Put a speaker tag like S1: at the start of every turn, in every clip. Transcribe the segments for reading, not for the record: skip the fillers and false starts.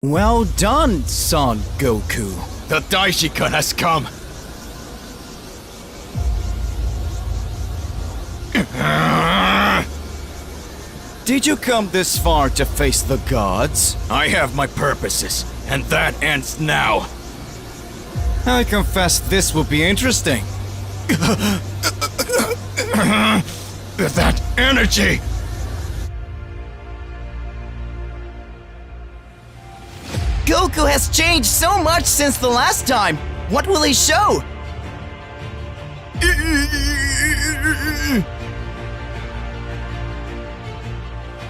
S1: Well done, Son Goku.
S2: The Daishikan has come.
S1: Did you come this far to face the gods?
S2: I have my purposes, and that ends now.
S1: I confess this will be interesting.
S2: That energy!
S3: Goku has changed so much since the last time. What will he show?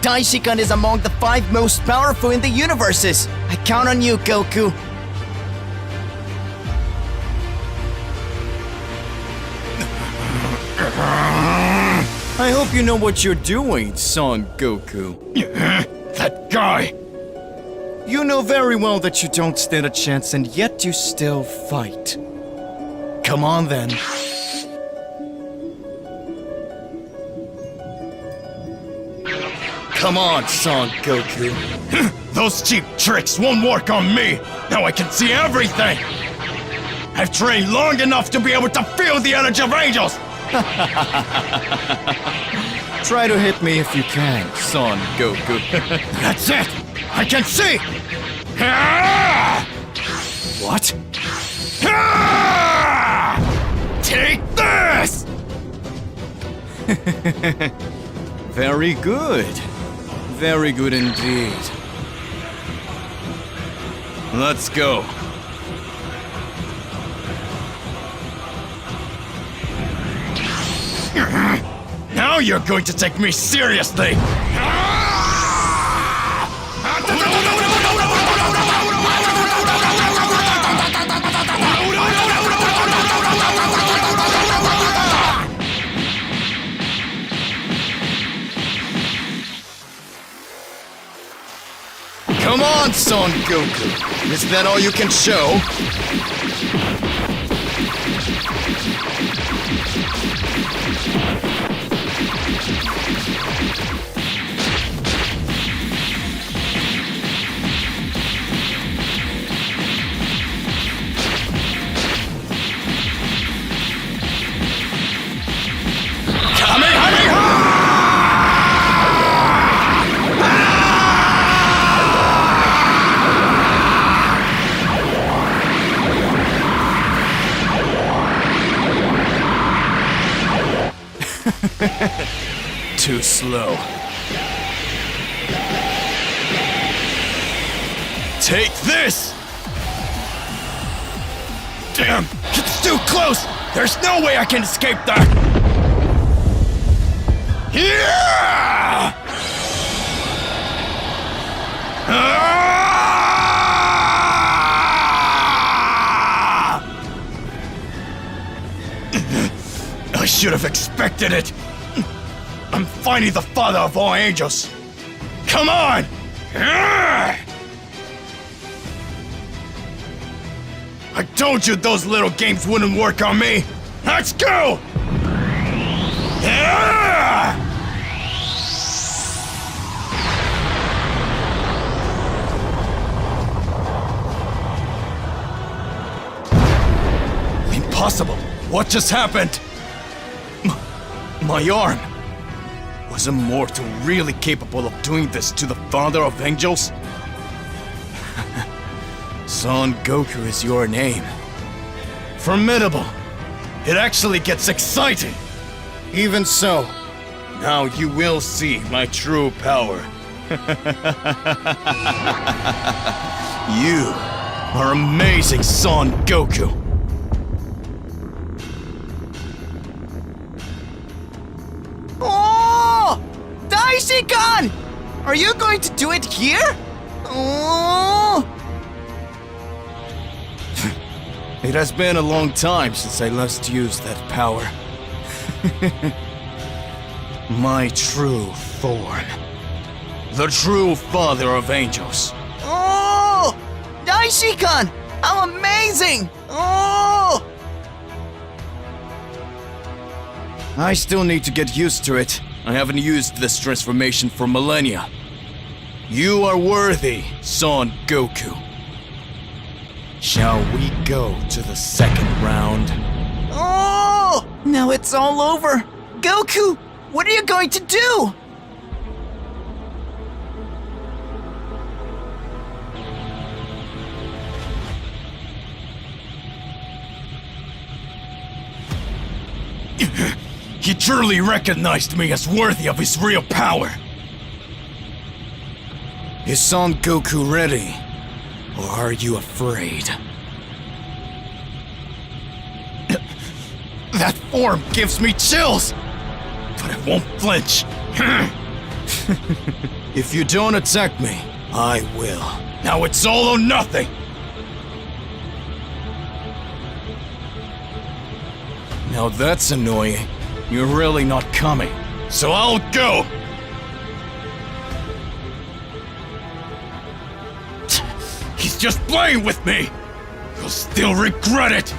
S3: Daishikan is among the 5 most powerful in the universes. I count on you, Goku.
S1: I hope you know what you're doing, Son Goku.
S2: That guy!
S1: You know very well that you don't stand a chance, and yet you still fight. Come on then. Come on, Son Goku.
S2: Those cheap tricks won't work on me! Now I can see everything! I've trained long enough to be able to feel the energy of angels!
S1: Try to hit me if you can, Son Goku.
S2: That's it! I can see!
S1: What?
S2: Take this!
S1: Very good. Very good indeed.
S2: Let's go. Now you're going to take me seriously!
S1: Come on, Son Goku. Is that all you can show?
S2: Too slow. Take this! Damn! It's too close! There's no way I can escape that! Yeah! I should have expected it! I'm finally the father of all angels! Come on! I told you those little games wouldn't work on me! Let's go! Impossible! What just happened? My arm! Was a mortal really capable of doing this to the father of angels? Son Goku is your name. Formidable! It actually gets exciting! Even so, now you will see my true power. You are amazing, Son Goku!
S3: Oh! Daishikan! Are you going to do it here? Oh!
S1: It has been a long time since I last used that power. My true form. The true father of angels.
S3: Oh! Daishikan! How amazing! Oh!
S1: I still need to get used to it. I haven't used this transformation for millennia.
S2: You are worthy, Son Goku.
S1: Shall we go to the second round?
S3: Oh! Now it's all over. Goku, what are you going to do?
S2: He truly recognized me as worthy of his real power.
S1: Is Son Goku ready? Or are you afraid?
S2: That form gives me chills, but I won't flinch.
S1: If you don't attack me, I will.
S2: Now it's all or nothing.
S1: Now that's annoying. You're really not coming.
S2: So I'll go. He's just playing with me. You'll still regret it.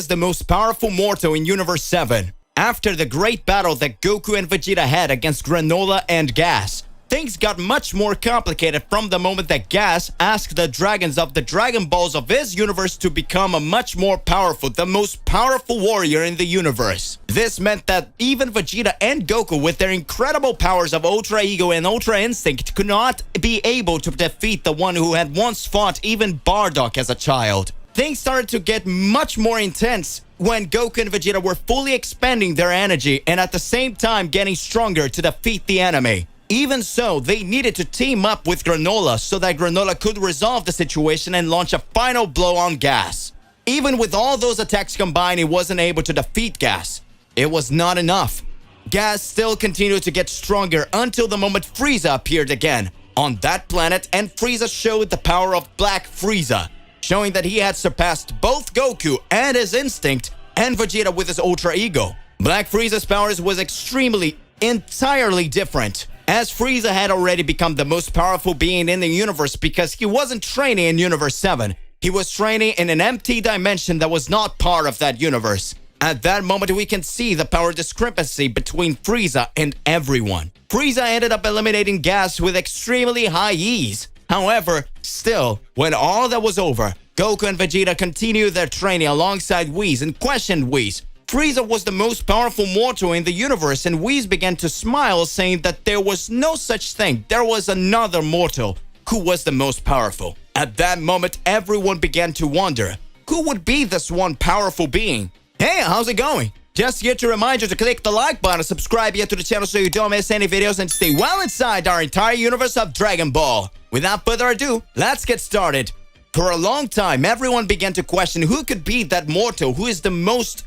S3: was the most powerful mortal in Universe 7. After the great battle that Goku and Vegeta had against Granola and Gas, things got much more complicated from the moment that Gas asked the dragons of the Dragon Balls of his universe to become a much more powerful, the most powerful warrior in the universe. This meant that even Vegeta and Goku, with their incredible powers of Ultra Ego and Ultra Instinct, could not be able to defeat the one who had once fought even Bardock as a child. Things started to get much more intense when Goku and Vegeta were fully expending their energy and at the same time getting stronger to defeat the enemy. Even so, they needed to team up with Granola so that Granola could resolve the situation and launch a final blow on Gas. Even with all those attacks combined, he wasn't able to defeat Gas. It was not enough. Gas still continued to get stronger until the moment Frieza appeared again on that planet, and Frieza showed the power of Black Frieza, showing that he had surpassed both Goku and his instinct and Vegeta with his Ultra Ego. Black Frieza's powers was entirely different, as Frieza had already become the most powerful being in the universe because he wasn't training in Universe 7. He was training in an empty dimension that was not part of that universe. At that moment, we can see the power discrepancy between Frieza and everyone. Frieza ended up eliminating Gas with extremely high ease. However, still, when all that was over, Goku and Vegeta continued their training alongside Whis and questioned Whis. Frieza was the most powerful mortal in the universe, and Whis began to smile, saying that there was no such thing. There was another mortal who was the most powerful. At that moment, everyone began to wonder, who would be this one powerful being? Hey, how's it going? Just here to remind you to click the like button, subscribe here to the channel so you don't miss any videos, and stay well inside our entire universe of Dragon Ball. Without further ado, let's get started. For a long time, everyone began to question who could be that mortal who is the most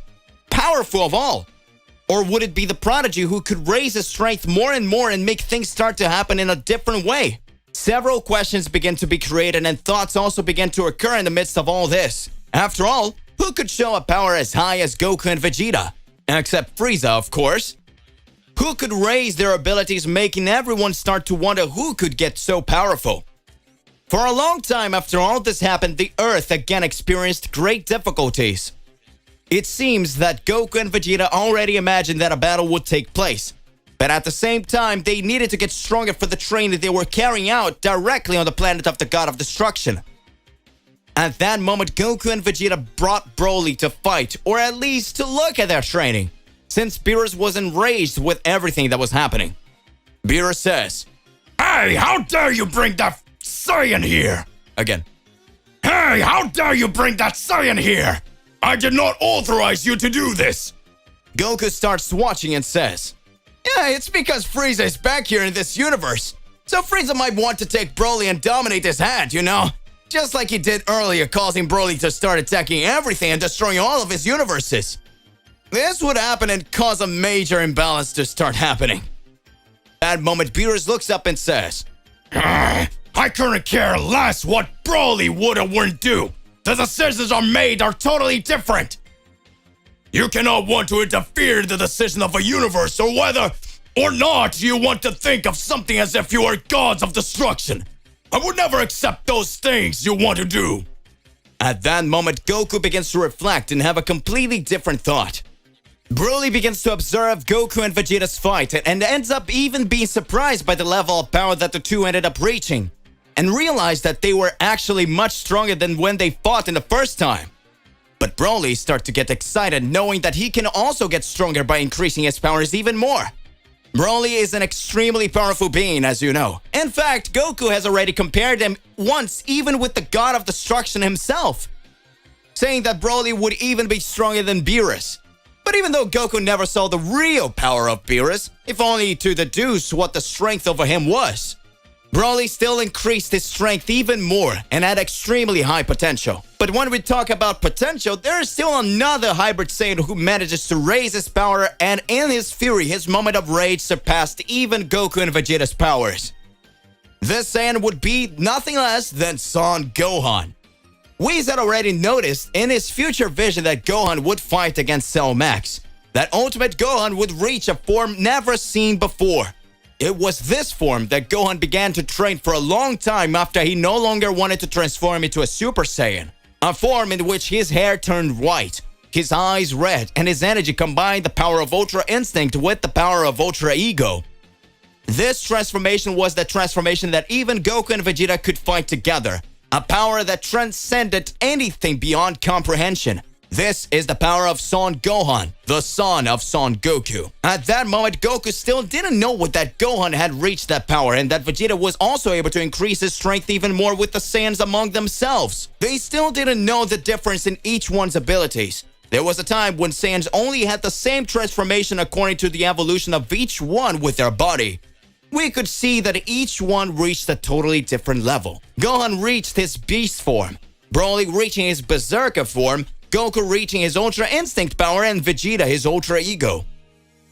S3: powerful of all. Or would it be the prodigy who could raise his strength more and more and make things start to happen in a different way? Several questions began to be created and thoughts also began to occur in the midst of all this. After all, who could show a power as high as Goku and Vegeta? Except Frieza, of course. Who could raise their abilities, making everyone start to wonder who could get so powerful? For a long time after all this happened, the Earth again experienced great difficulties. It seems that Goku and Vegeta already imagined that a battle would take place. But at the same time, they needed to get stronger for the training they were carrying out directly on the planet of the God of Destruction. At that moment, Goku and Vegeta brought Broly to fight, or at least to look at their training, since Beerus was enraged with everything that was happening. Beerus says, "Hey, how dare you bring that Saiyan here?" Again. "Hey, how dare you bring that Saiyan here? I did not authorize you to do this." Goku starts watching and says, "Yeah, it's because Frieza is back here in this universe. So Frieza might want to take Broly and dominate his hand, you know? Just like he did earlier, causing Broly to start attacking everything and destroying all of his universes. This would happen and cause a major imbalance to start happening." At that moment, Beerus looks up and says, "I couldn't care less what Broly would or wouldn't do. The decisions are totally different. You cannot want to interfere in the decision of a universe, or whether or not you want to think of something as if you are gods of destruction. I would never accept those things you want to do." At that moment, Goku begins to reflect and have a completely different thought. Broly begins to observe Goku and Vegeta's fight and ends up even being surprised by the level of power that the two ended up reaching, and realized that they were actually much stronger than when they fought in the first time. But Broly starts to get excited knowing that he can also get stronger by increasing his powers even more. Broly is an extremely powerful being, as you know. In fact, Goku has already compared him once even with the God of Destruction himself, saying that Broly would even be stronger than Beerus. But even though Goku never saw the real power of Beerus, if only to deduce what the strength over him was, Broly still increased his strength even more and had extremely high potential. But when we talk about potential, there is still another hybrid Saiyan who manages to raise his power, and in his fury, his moment of rage surpassed even Goku and Vegeta's powers. This Saiyan would be nothing less than Son Gohan. Whis had already noticed in his future vision that Gohan would fight against Cell Max, that ultimate Gohan would reach a form never seen before. It was this form that Gohan began to train for a long time after he no longer wanted to transform into a Super Saiyan. A form in which his hair turned white, his eyes red, and his energy combined the power of Ultra Instinct with the power of Ultra Ego. This transformation was the transformation that even Goku and Vegeta could fight together, a power that transcended anything beyond comprehension. This is the power of Son Gohan, the son of Son Goku. At that moment, Goku still didn't know that Gohan had reached that power and that Vegeta was also able to increase his strength even more with the Saiyans among themselves. They still didn't know the difference in each one's abilities. There was a time when Saiyans only had the same transformation according to the evolution of each one with their body. We could see that each one reached a totally different level. Gohan reached his beast form, Broly reaching his berserker form, Goku reaching his Ultra Instinct power, and Vegeta his Ultra Ego.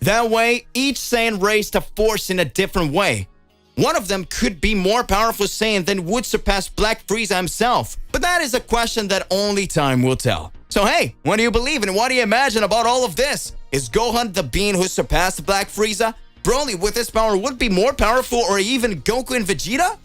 S3: That way, each Saiyan raised a force in a different way. One of them could be more powerful Saiyan than would surpass Black Frieza himself. But that is a question that only time will tell. So hey, what do you believe and what do you imagine about all of this? Is Gohan the being who surpassed Black Frieza? Broly with his power would be more powerful, or even Goku and Vegeta?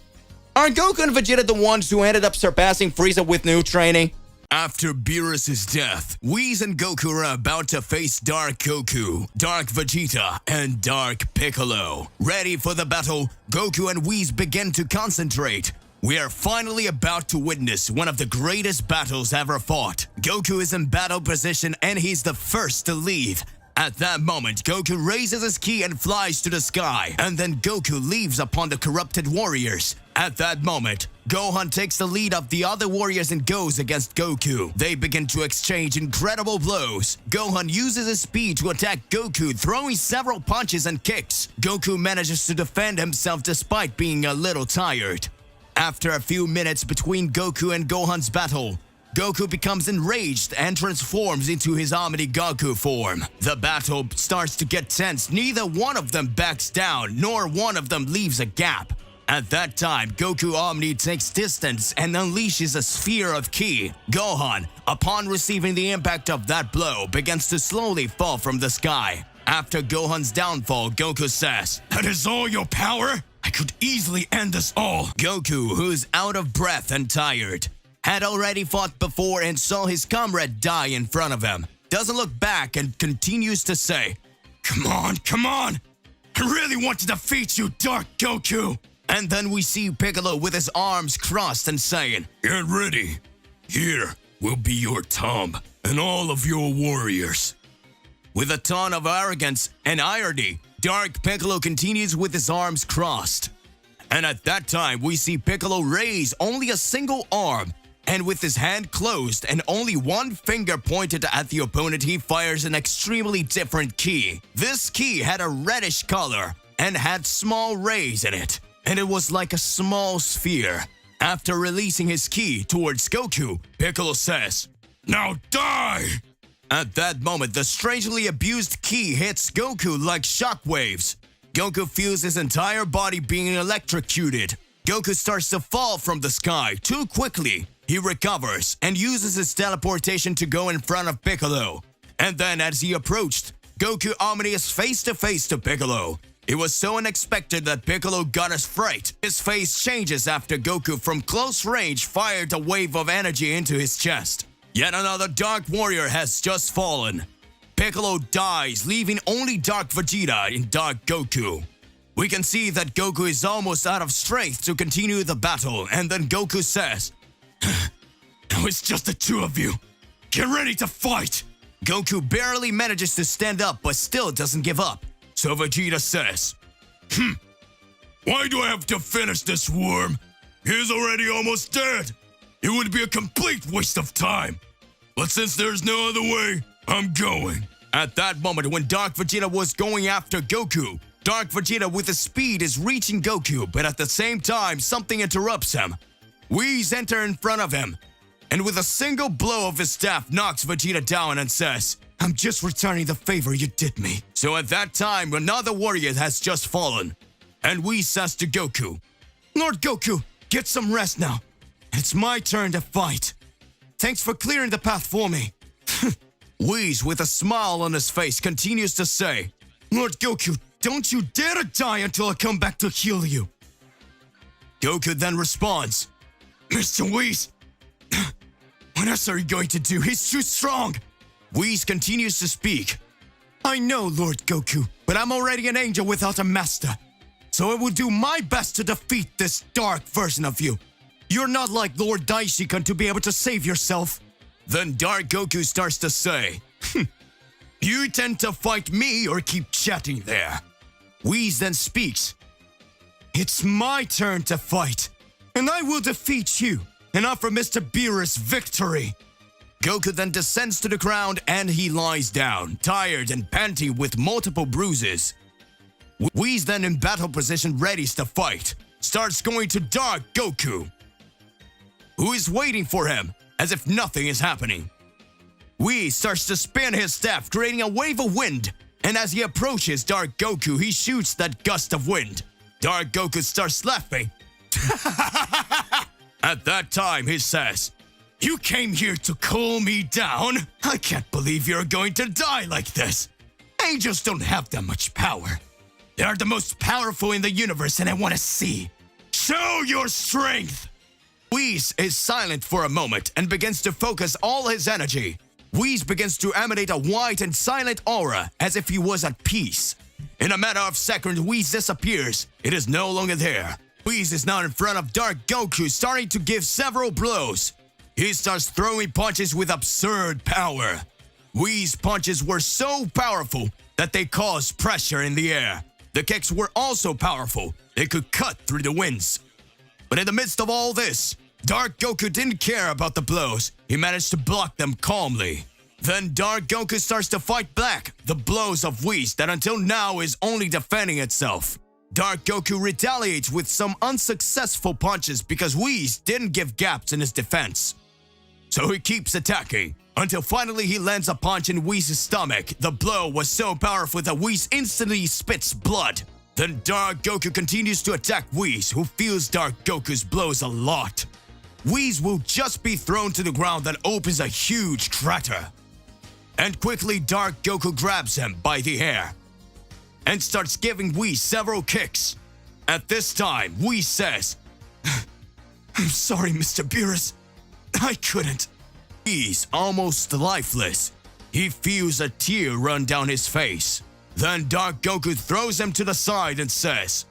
S3: Are Goku and Vegeta the ones who ended up surpassing Frieza with new training?
S2: After Beerus' death, Whis and Goku are about to face Dark Goku, Dark Vegeta, and Dark Piccolo. Ready for the battle, Goku and Whis begin to concentrate. We are finally about to witness one of the greatest battles ever fought. Goku is in battle position and he's the first to leave. At that moment, Goku raises his ki and flies to the sky, and then Goku leaves upon the corrupted warriors. At that moment, Gohan takes the lead of the other warriors and goes against Goku. They begin to exchange incredible blows. Gohan uses his speed to attack Goku, throwing several punches and kicks. Goku manages to defend himself despite being a little tired. After a few minutes between Goku and Gohan's battle, Goku becomes enraged and transforms into his Goku form. The battle starts to get tense. Neither one of them backs down, nor one of them leaves a gap. At that time, Goku Omni takes distance and unleashes a sphere of ki. Gohan, upon receiving the impact of that blow, begins to slowly fall from the sky. After Gohan's downfall, Goku says, "That is all your power? I could easily end this all." Goku, who's out of breath and tired, had already fought before and saw his comrade die in front of him, doesn't look back and continues to say, Come on, I really want to defeat you, Dark Goku." And then we see Piccolo with his arms crossed and saying, "Get ready. Here will be your tomb and all of your warriors." With a ton of arrogance and irony, Dark Piccolo continues with his arms crossed. And at that time, we see Piccolo raise only a single arm, and with his hand closed and only one finger pointed at the opponent, he fires an extremely different ki. This ki had a reddish color and had small rays in it, and it was like a small sphere. After releasing his ki towards Goku, Piccolo says, "Now die!" At that moment, the strangely abused ki hits Goku like shockwaves. Goku feels his entire body being electrocuted. Goku starts to fall from the sky too quickly. He recovers and uses his teleportation to go in front of Piccolo. And then as he approached, Goku Omni is face to face to Piccolo. It was so unexpected that Piccolo got a fright. His face changes after Goku from close range fired a wave of energy into his chest. Yet another Dark Warrior has just fallen. Piccolo dies, leaving only Dark Vegeta and Dark Goku. We can see that Goku is almost out of strength to continue the battle, and then Goku says, "Now it's just the two of you. Get ready to fight!" Goku barely manages to stand up, but still doesn't give up. So Vegeta says, "Why do I have to finish this worm? He's already almost dead. It would be a complete waste of time. But since there's no other way, I'm going." At that moment, when Dark Vegeta was going after Goku, Dark Vegeta with his speed is reaching Goku, but at the same time, something interrupts him. Whis enter in front of him, and with a single blow of his staff knocks Vegeta down and says, "I'm just returning the favor you did me." So at that time, another warrior has just fallen, and Whis says to Goku, "Lord Goku, get some rest now. It's my turn to fight. Thanks for clearing the path for me." Whis, with a smile on his face, continues to say, "Lord Goku, don't you dare to die until I come back to heal you." Goku then responds, "Mr. Whis, what else are you going to do? He's too strong. Whis continues to speak. I know, Lord Goku, but I'm already an angel without a master. So I will do my best to defeat this dark version of you. You're not like Lord Daishikan to be able to save yourself. Then Dark Goku starts to say, you intend to fight me or keep chatting there? Whis then speaks. It's my turn to fight, and I will defeat you and offer Mr. Beerus victory. Goku then descends to the ground and he lies down, tired and panting with multiple bruises. Whis then in battle position readies to fight, starts going to Dark Goku, who is waiting for him as if nothing is happening. Whis starts to spin his staff, creating a wave of wind, and as he approaches Dark Goku, he shoots that gust of wind. Dark Goku starts laughing. At that time, he says, you came here to cool me down? I can't believe you're going to die like this. Angels don't have that much power. They are the most powerful in the universe and I want to see. Show your strength! Whis is silent for a moment and begins to focus all his energy. Whis begins to emanate a white and silent aura as if he was at peace. In a matter of seconds, Whis disappears. It is no longer there. Whis is now in front of Dark Goku, starting to give several blows. He starts throwing punches with absurd power. Whis' punches were so powerful that they caused pressure in the air. The kicks were also powerful. They could cut through the winds. But in the midst of all this, Dark Goku didn't care about the blows. He managed to block them calmly. Then Dark Goku starts to fight back the blows of Whis that until now is only defending itself. Dark Goku retaliates with some unsuccessful punches because Whis didn't give gaps in his defense. So he keeps attacking, until finally he lands a punch in Whis' stomach. The blow was so powerful that Whis instantly spits blood. Then Dark Goku continues to attack Whis, who feels Dark Goku's blows a lot. Whis will just be thrown to the ground that opens a huge crater. And quickly Dark Goku grabs him by the hair and starts giving Whis several kicks. At this time, Whis says, I'm sorry, Mr. Beerus. I couldn't. He's almost lifeless. He feels a tear run down his face. Then Dark Goku throws him to the side and says,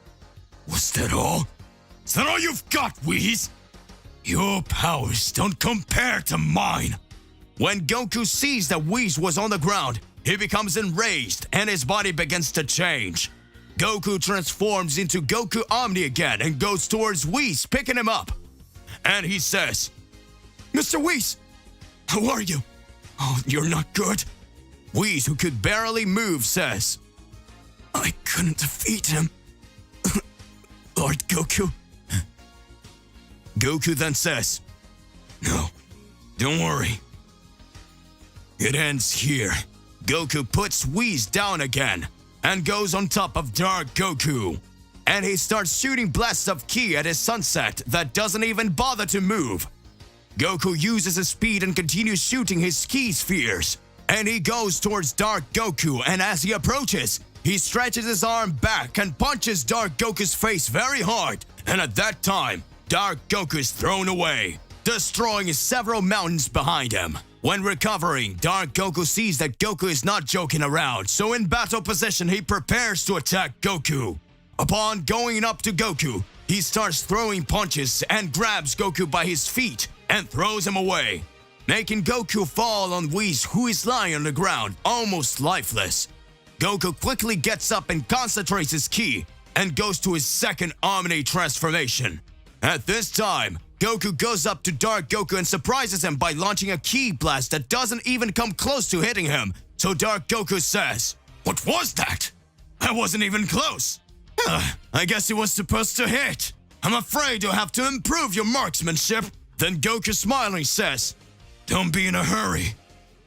S2: was that all? Is that all you've got, Whis? Your powers don't compare to mine. When Goku sees that Whis was on the ground, he becomes enraged and his body begins to change. Goku transforms into Goku Omni again and goes towards Whis, picking him up. And he says, Mr. Whis, how are you? Oh, you're not good. Whis, who could barely move, says, I couldn't defeat him. Lord Goku. Goku then says, no, don't worry. It ends here. Goku puts Whis down again and goes on top of Dark Goku. And he starts shooting blasts of ki at his sunset that doesn't even bother to move. Goku uses his speed and continues shooting his ki spheres. And he goes towards Dark Goku, and as he approaches, he stretches his arm back and punches Dark Goku's face very hard. And at that time, Dark Goku is thrown away, destroying several mountains behind him. When recovering, Dark Goku sees that Goku is not joking around, so in battle position, he prepares to attack Goku. Upon going up to Goku, he starts throwing punches and grabs Goku by his feet and throws him away, making Goku fall on Whis, who is lying on the ground, almost lifeless. Goku quickly gets up and concentrates his ki and goes to his second Omni transformation. At this time, Goku goes up to Dark Goku and surprises him by launching a ki blast that doesn't even come close to hitting him. So Dark Goku says, what was that? I wasn't even close. I guess it was supposed to hit. I'm afraid you'll have to improve your marksmanship. Then Goku smiling says, don't be in a hurry.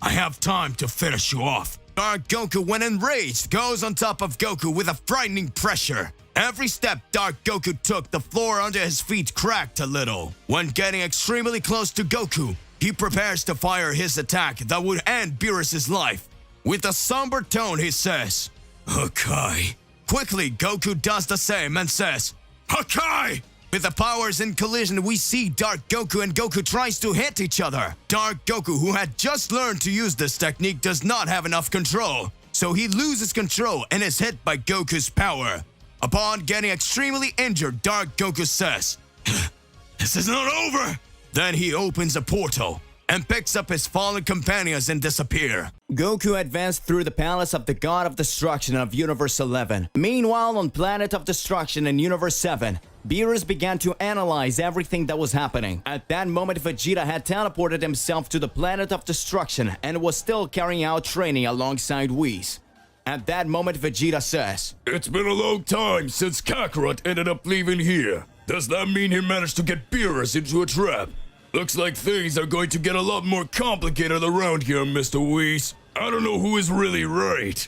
S2: I have time to finish you off. Dark Goku, when enraged, goes on top of Goku with a frightening pressure. Every step Dark Goku took, the floor under his feet cracked a little. When getting extremely close to Goku, he prepares to fire his attack that would end Beerus' life. With a somber tone, he says, Hakai. Quickly, Goku does the same and says, Hakai! With the powers in collision, we see Dark Goku and Goku tries to hit each other. Dark Goku, who had just learned to use this technique, does not have enough control. So he loses control and is hit by Goku's power. Upon getting extremely injured, Dark Goku says, "This is not over!" Then he opens a portal and picks up his fallen companions and disappear.
S3: Goku advanced through the palace of the God of Destruction of Universe 11. Meanwhile, on Planet of Destruction in Universe 7, Beerus began to analyze everything that was happening. At that moment, Vegeta had teleported himself to the Planet of Destruction and was still carrying out training alongside Whis. At that moment, Vegeta says,
S4: "It's been a long time since Kakarot ended up leaving here. Does that mean he managed to get Beerus into a trap? Looks like things are going to get a lot more complicated around here, Mr. Whis. I don't know who is really right,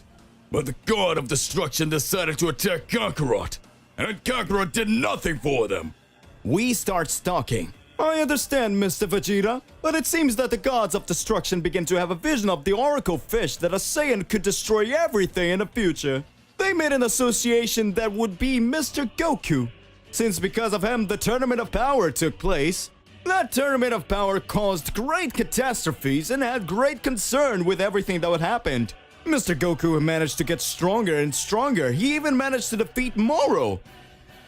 S4: but the God of Destruction decided to attack Kakarot, and Kakarot did nothing for them."
S3: Whis starts talking. I understand, Mr. Vegeta, but it seems that the gods of destruction begin to have a vision of the oracle fish that a Saiyan could destroy everything in the future. They made an association that would be Mr. Goku, since because of him the Tournament of Power took place. That Tournament of Power caused great catastrophes and had great concern with everything that would happen. Mr. Goku managed to get stronger and stronger. He even managed to defeat Moro.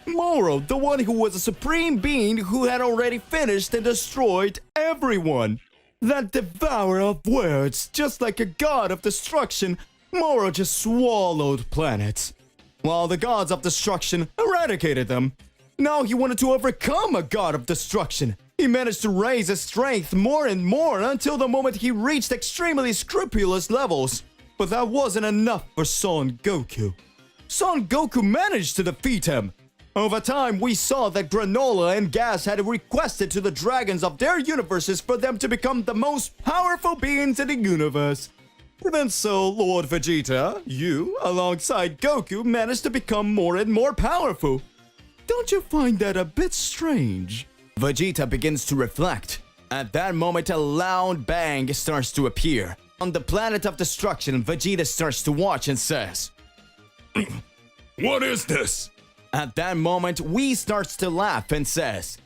S3: Moro, the one who was a supreme being who had already finished and destroyed everyone. That devourer of words, just like a god of destruction, Moro just swallowed planets, while the gods of destruction eradicated them. Now he wanted to overcome a god of destruction. He managed to raise his strength more and more until the moment he reached extremely scrupulous levels. But that wasn't enough for Son Goku. Son Goku managed to defeat him. Over time, we saw that Granola and Gas had requested to the dragons of their universes for them to become the most powerful beings in the universe. Even so, Lord Vegeta, you, alongside Goku, managed to become more and more powerful. Don't you find that a bit strange? Vegeta begins to reflect. At that moment, a loud bang starts to appear. On the Planet of Destruction, Vegeta starts to watch and says,
S4: "What is this?"
S3: At that moment, Whis starts to laugh and says,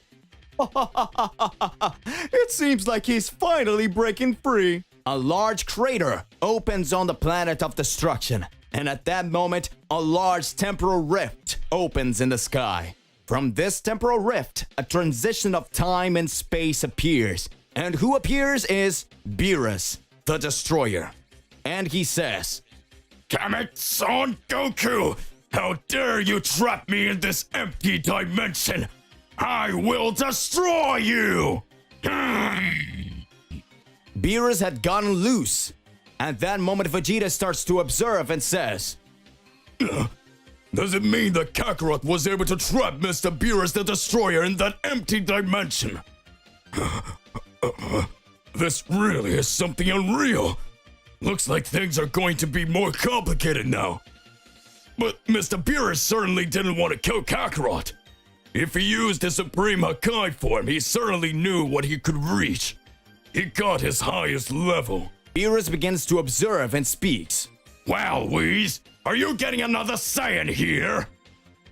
S3: "It seems like he's finally breaking free." A large crater opens on the Planet of Destruction, and at that moment, a large temporal rift opens in the sky. From this temporal rift, a transition of time and space appears, and who appears is Beerus, the Destroyer. And he says,
S4: "Damn it, Son Goku! How dare you trap me in this empty dimension! I will destroy you!"
S3: Beerus had gotten loose. At that moment, Vegeta starts to observe and says,
S4: "Does it mean that Kakarot was able to trap Mr. Beerus the Destroyer in that empty dimension? This really is something unreal. Looks like things are going to be more complicated now. But Mr. Beerus certainly didn't want to kill Kakarot. If he used his Supreme Hakai form, he certainly knew what he could reach. He got his highest level."
S3: Beerus begins to observe and speaks.
S4: "Well, Whis, are you getting another Saiyan here?"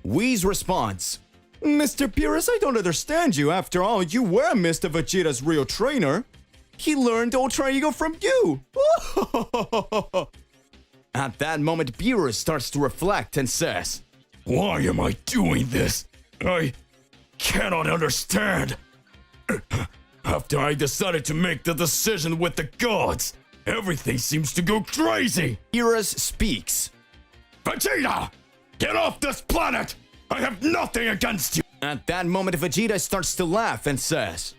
S3: Whis responds, Mr. Beerus, I don't understand you. After all, you were Mr. Vegeta's real trainer. He learned Ultra Ego from you. At that moment, Beerus starts to reflect and says,
S4: "Why am I doing this? I cannot understand. After I decided to make the decision with the gods, everything seems to go crazy."
S3: Beerus speaks.
S4: "Vegeta, get off this planet! I have nothing against you!"
S3: At that moment, Vegeta starts to laugh and says,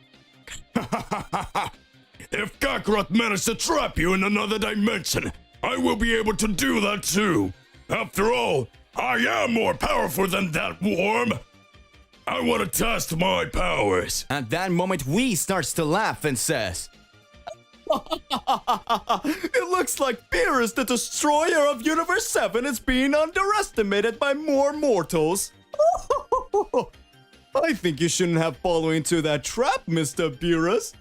S4: "If Kakarot managed to trap you in another dimension, I will be able to do that too. After all, I am more powerful than that worm. I want to test my powers."
S3: At that moment, Whis starts to laugh and says, It looks like Beerus, the Destroyer of Universe 7, is being underestimated by more mortals. I think you shouldn't have fallen into that trap, Mr. Beerus.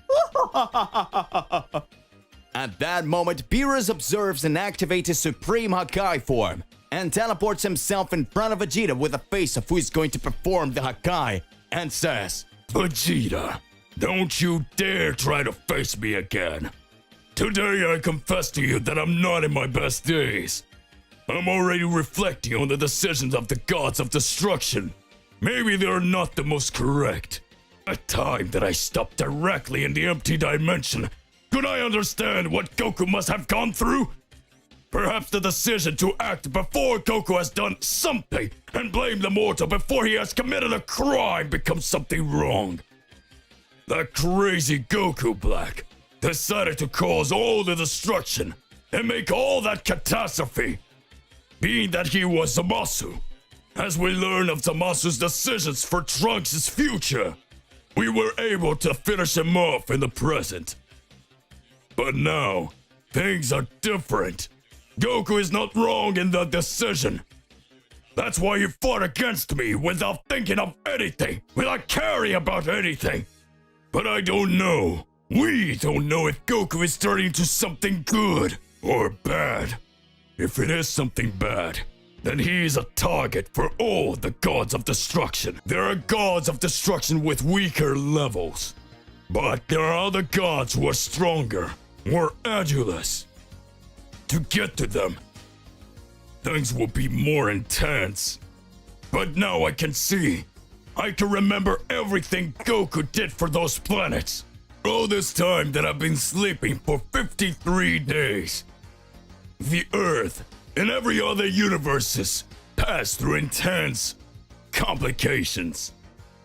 S3: At that moment, Beerus observes and activates his Supreme Hakai form and teleports himself in front of Vegeta with a face of who is going to perform the Hakai. and says,
S4: Vegeta, don't you dare try to face me again. Today I confess to you that I'm not in my best days. I'm already reflecting on the decisions of the gods of destruction. Maybe they're not the most correct. A time that I stopped directly in the empty dimension, could I understand what Goku must have gone through? Perhaps the decision to act before Goku has done something and blame the mortal before he has committed a crime becomes something wrong. That crazy Goku Black decided to cause all the destruction and make all that catastrophe. Being that he was Zamasu, as we learn of Zamasu's decisions for Trunks' future, we were able to finish him off in the present. But now, things are different. Goku is not wrong in the decision. That's why he fought against me without thinking of anything, without caring about anything. But I don't know. We don't know if Goku is turning into something good or bad. If it is something bad, then he is a target for all the gods of destruction. There are gods of destruction with weaker levels. But there are other gods who are stronger, more adulous. To get to them, things will be more intense. But now I can see. I can remember everything Goku did for those planets. All this time that I've been sleeping for 53 days. The Earth and every other universes pass through intense complications.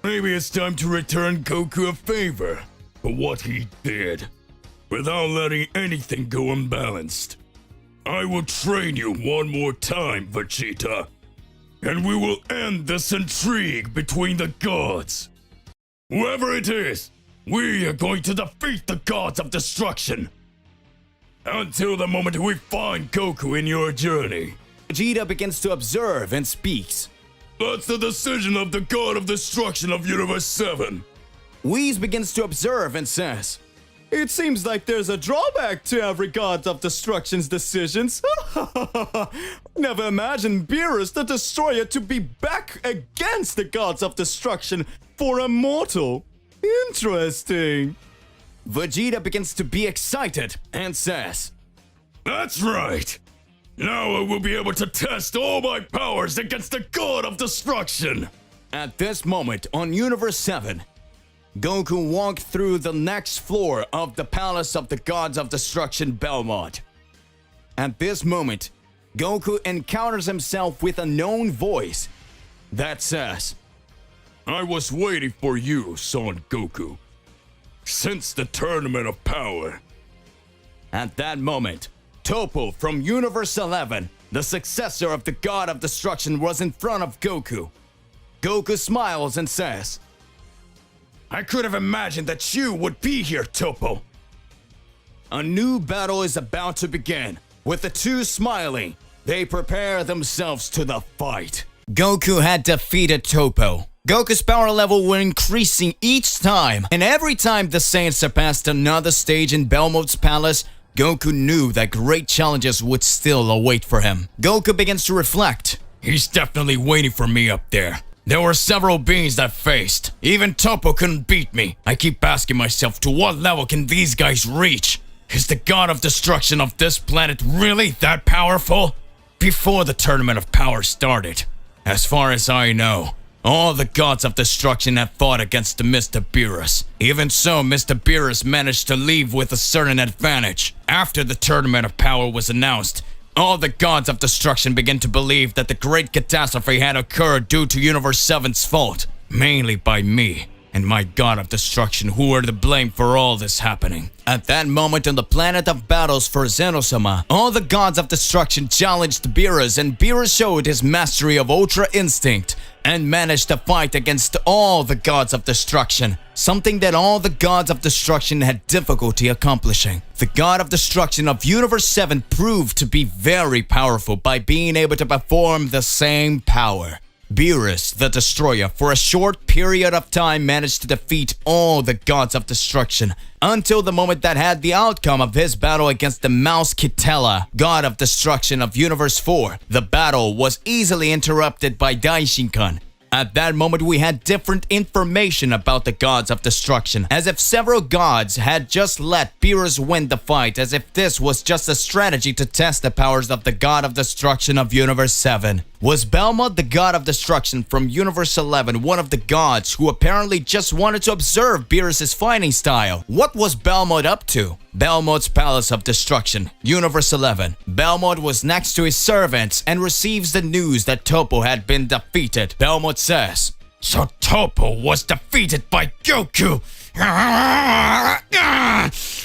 S4: Maybe it's time to return Goku a favor for what he did, without letting anything go unbalanced. I will train you one more time, Vegeta, and we will end this intrigue between the gods. Whoever it is, we are going to defeat the gods of destruction. Until the moment we find Goku in your journey.
S3: Vegeta begins to observe and speaks.
S4: That's the decision of the god of destruction of Universe 7.
S3: Whis begins to observe and says,
S1: It seems like there's a drawback to every god of destruction's decisions. Never imagined Beerus the Destroyer to be back against the gods of destruction for a mortal. Interesting.
S3: Vegeta begins to be excited and says,
S4: That's right. Now I will be able to test all my powers against the god of destruction.
S3: At this moment on Universe 7, Goku walked through the next floor of the Palace of the Gods of Destruction Belmod. At this moment, Goku encounters himself with a known voice that says,
S4: I was waiting for you, Son Goku, since the Tournament of Power.
S3: At that moment, Toppo from Universe 11, the successor of the God of Destruction, was in front of Goku. Goku smiles and says,
S2: I could have imagined that you would be here, Toppo.
S3: A new battle is about to begin. With the two smiling, they prepare themselves to the fight. Goku had defeated Toppo. Goku's power level was increasing each time, and every time the Saiyan surpassed another stage in Belmod's palace, Goku knew that great challenges would still await for him. Goku begins to reflect.
S4: He's definitely waiting for me up there. There were several beings that faced. Even Toppo couldn't beat me. I keep asking myself, to what level can these guys reach? Is the god of destruction of this planet really that powerful? Before the Tournament of Power started, as far as I know, all the gods of destruction have fought against Mr. Beerus. Even so, Mr. Beerus managed to leave with a certain advantage. After the Tournament of Power was announced, all the gods of destruction began to believe that the great catastrophe had occurred due to Universe 7's fault, mainly by me and my god of destruction, who were to blame for all this happening.
S3: At that moment on the planet of Vados for Zeno-sama, all the gods of destruction challenged Beerus, and Beerus showed his mastery of Ultra Instinct and managed to fight against all the gods of destruction, something that all the gods of destruction had difficulty accomplishing. The god of destruction of Universe 7 proved to be very powerful by being able to perform the same power. Beerus, the Destroyer, for a short period of time managed to defeat all the gods of destruction, until the moment that had the outcome of his battle against the Mouse Kitela, god of destruction of Universe 4. The battle was easily interrupted by Daishinkan, At that moment, we had different information about the gods of destruction, as if several gods had just let Beerus win the fight, as if this was just a strategy to test the powers of the god of destruction of Universe 7. Was Belmod, the god of destruction from Universe 11, one of the gods who apparently just wanted to observe Beerus' fighting style? What was Belmod up to? Belmod's Palace of Destruction, Universe 11. Belmod was next to his servants and receives the news that Toppo had been defeated. Belmod says,
S2: So Toppo was defeated by Goku!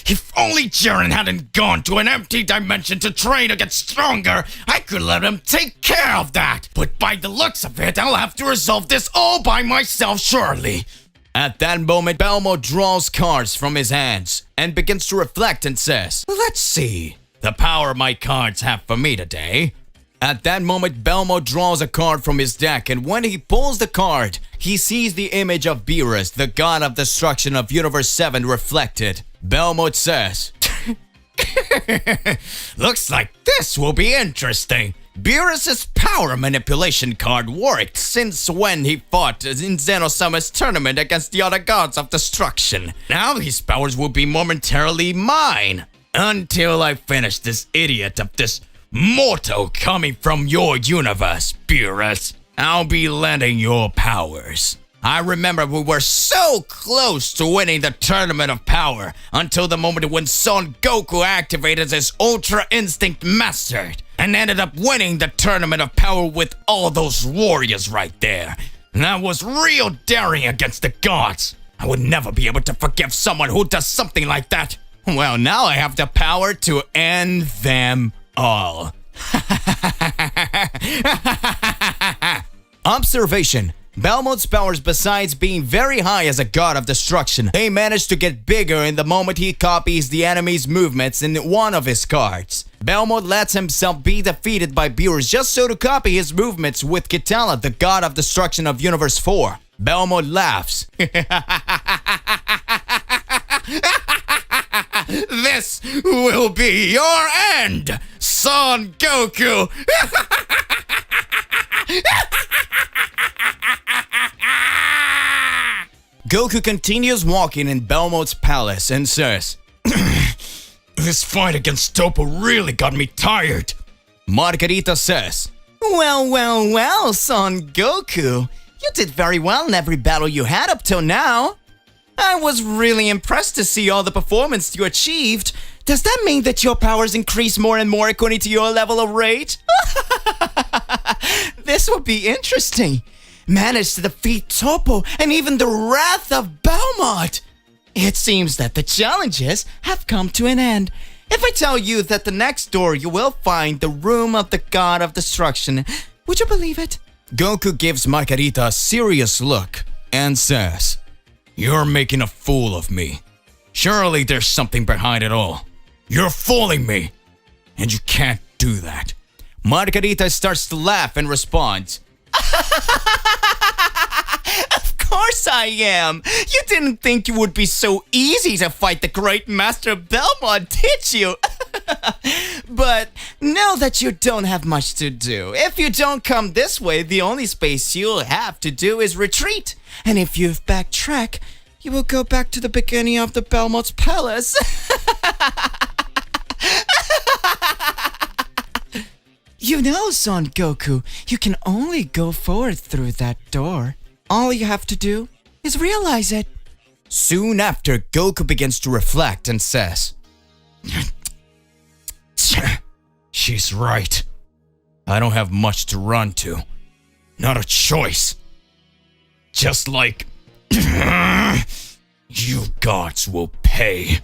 S2: If only Jiren hadn't gone to an empty dimension to train to get stronger, I could let him take care of that! But by the looks of it, I'll have to resolve this all by myself surely!
S3: At that moment, Belmod draws cards from his hands and begins to reflect and says, let's see the power my cards have for me today. At that moment, Belmod draws a card from his deck, and when he pulls the card, he sees the image of Beerus, the god of destruction of Universe 7, reflected. Belmod says, looks like this will be interesting. Beerus' power manipulation card worked since when he fought in Xenosummer's tournament against the other gods of destruction. Now his powers will be momentarily mine. Until I finish this idiot of this mortal coming from your universe, Beerus, I'll be lending your powers. I remember we were so close to winning the Tournament of Power until the moment when Son Goku activated his Ultra Instinct Mastered and ended up winning the Tournament of Power with all those warriors right there. That was real daring against the gods. I would never be able to forgive someone who does something like that. Well, now I have the power to end them all. Observation. Belmod's powers, besides being very high as a god of destruction, they manage to get bigger in the moment he copies the enemy's movements in one of his cards. Belmod lets himself be defeated by Beerus just so to copy his movements with Kitala, the god of destruction of Universe 4. Belmod laughs. This will be your end, Son Goku! Goku continues walking in Belmod's palace and says,
S2: This fight against Toppo really got me tired.
S3: Margarita says, Well, Son Goku. You did very well in every battle you had up till now. I was really impressed to see all the performance you achieved. Does that mean that your powers increase more and more according to your level of rage? This will be interesting. Managed to defeat Toppo and even the wrath of Belmod. It seems that the challenges have come to an end. If I tell you that the next door you will find the room of the god of destruction, would you believe it? Goku gives Margarita a serious look and says, You're making a fool of me. Surely there's something behind it all. You're fooling me, and you can't do that. Margarita starts to laugh and responds, Of course I am. You didn't think it would be so easy to fight the great master Belmod, did you? But know that you don't have much to do. If you don't come this way, the only space you'll have to do is retreat. And if you backtrack, you will go back to the beginning of the Belmod's palace. You know, Son Goku, you can only go forward through that door. All you have to do is realize it. Soon after, Goku begins to reflect and says, She's right. I don't have much to run to. Not a choice. Just like you gods will pay.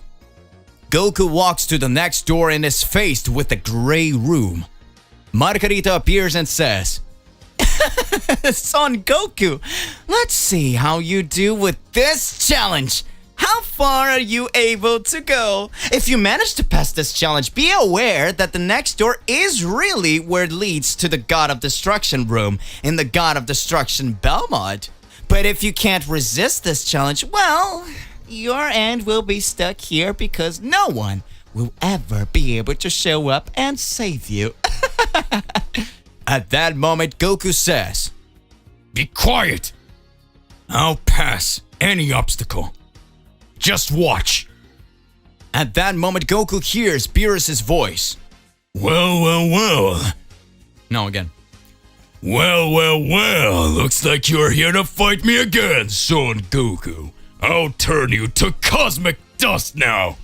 S3: Goku walks to the next door and is faced with a gray room. Margarita appears and says, Son Goku, let's see how you do with this challenge. How far are you able to go? If you manage to pass this challenge, be aware that the next door is really where it leads to the God of Destruction room in the God of Destruction Belmod. But if you can't resist this challenge, well, your end will be stuck here because no one will ever be able to show up and save you. At that moment, Goku says,
S2: Be quiet! I'll pass any obstacle. Just watch.
S3: At that moment, Goku hears Beerus' voice.
S4: Well.
S3: No, again.
S4: Well. Looks like you're here to fight me again, Son Goku. I'll turn you to cosmic dust now.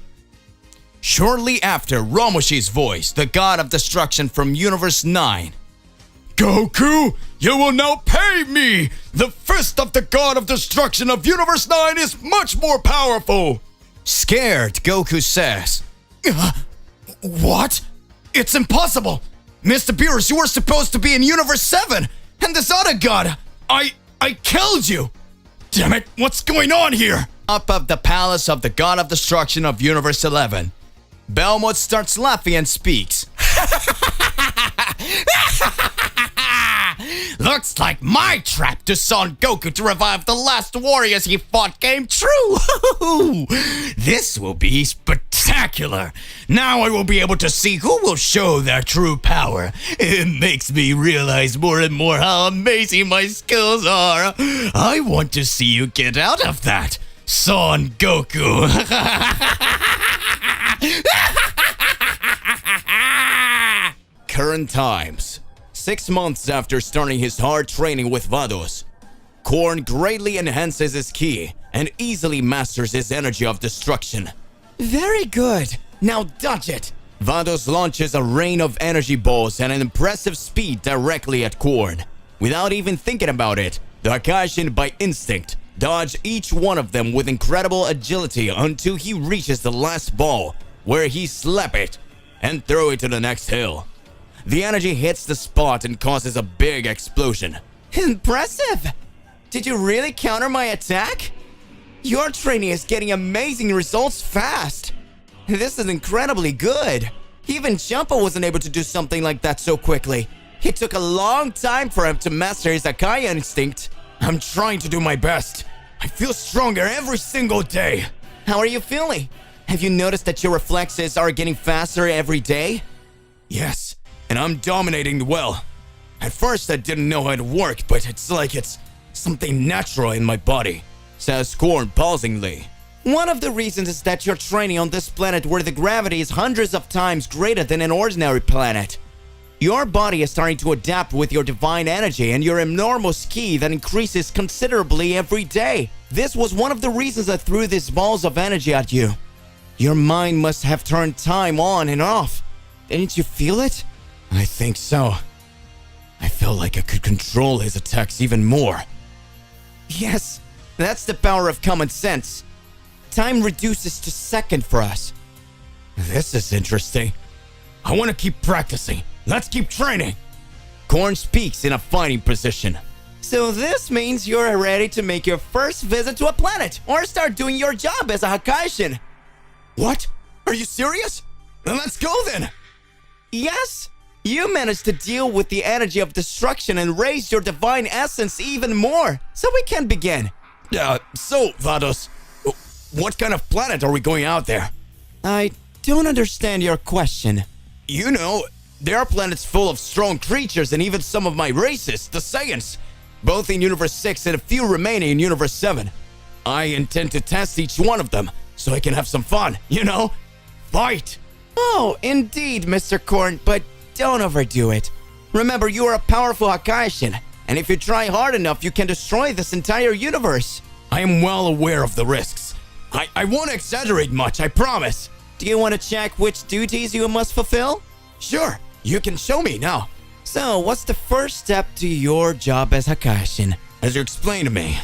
S3: Shortly after, Ramoshi's voice, the god of destruction from Universe 9.
S4: Goku, you will now pay me! The fist of the god of destruction of Universe 9 is much more powerful!
S3: Scared, Goku says.
S2: What? It's impossible! Mr. Beerus, you were supposed to be in Universe 7! And this other god, I killed you! Damn it, what's going on here?
S3: Up of the palace of the god of destruction of Universe 11. Belmod starts laughing and speaks.
S2: Looks like my trap to Son Goku to revive the last warriors he fought came true! This will be spectacular! Now I will be able to see who will show their true power. It makes me realize more and more how amazing my skills are. I want to see you get out of that, Son Goku!
S3: Current times. 6 months after starting his hard training with Vados, Korn greatly enhances his ki and easily masters his energy of destruction. Very good. Now dodge it. Vados launches a rain of energy balls at an impressive speed directly at Korn. Without even thinking about it, the Hakaishin by instinct dodge each one of them with incredible agility until he reaches the last ball, where he slap it and throw it to the next hill. The energy hits the spot and causes a big explosion. Impressive! Did you really counter my attack? Your training is getting amazing results fast. This is incredibly good. Even Champa wasn't able to do something like that so quickly. It took a long time for him to master his Akai instinct.
S2: I'm trying to do my best. I feel stronger every single day.
S3: How are you feeling? Have you noticed that your reflexes are getting faster every day?
S2: Yes, and I'm dominating well. At first I didn't know how it worked, but it's like it's something natural in my body,
S3: says Korn pausingly. One of the reasons is that you're training on this planet where the gravity is hundreds of times greater than an ordinary planet. Your body is starting to adapt with your divine energy and your enormous ki that increases considerably every day. This was one of the reasons I threw these balls of energy at you. Your mind must have turned time on and off. Didn't you feel it?
S2: I think so. I felt like I could control his attacks even more.
S3: Yes, that's the power of common sense. Time reduces to second for us.
S2: This is interesting. I want to keep practicing. Let's keep training.
S3: Korn speaks in a fighting position. So this means you're ready to make your first visit to a planet or start doing your job as a Hakaishin.
S2: What? Are you serious? Then let's go then.
S3: Yes. You managed to deal with the energy of destruction and raise your divine essence even more. So we can begin.
S2: So, Vados, what kind of planet are we going out there?
S3: I don't understand your question.
S2: You know, there are planets full of strong creatures and even some of my races, the Saiyans, both in Universe 6 and a few remaining in Universe 7. I intend to test each one of them so I can have some fun, you know? Fight!
S3: Oh, indeed, Mr. Korn, but don't overdo it. Remember, you are a powerful Hakaishin, and if you try hard enough, you can destroy this entire universe.
S2: I am well aware of the risks. I won't exaggerate much, I promise.
S3: Do you want to check which duties you must fulfill?
S2: Sure, you can show me now.
S3: So, what's the first step to your job as Hakaishin?
S2: As you explained to me,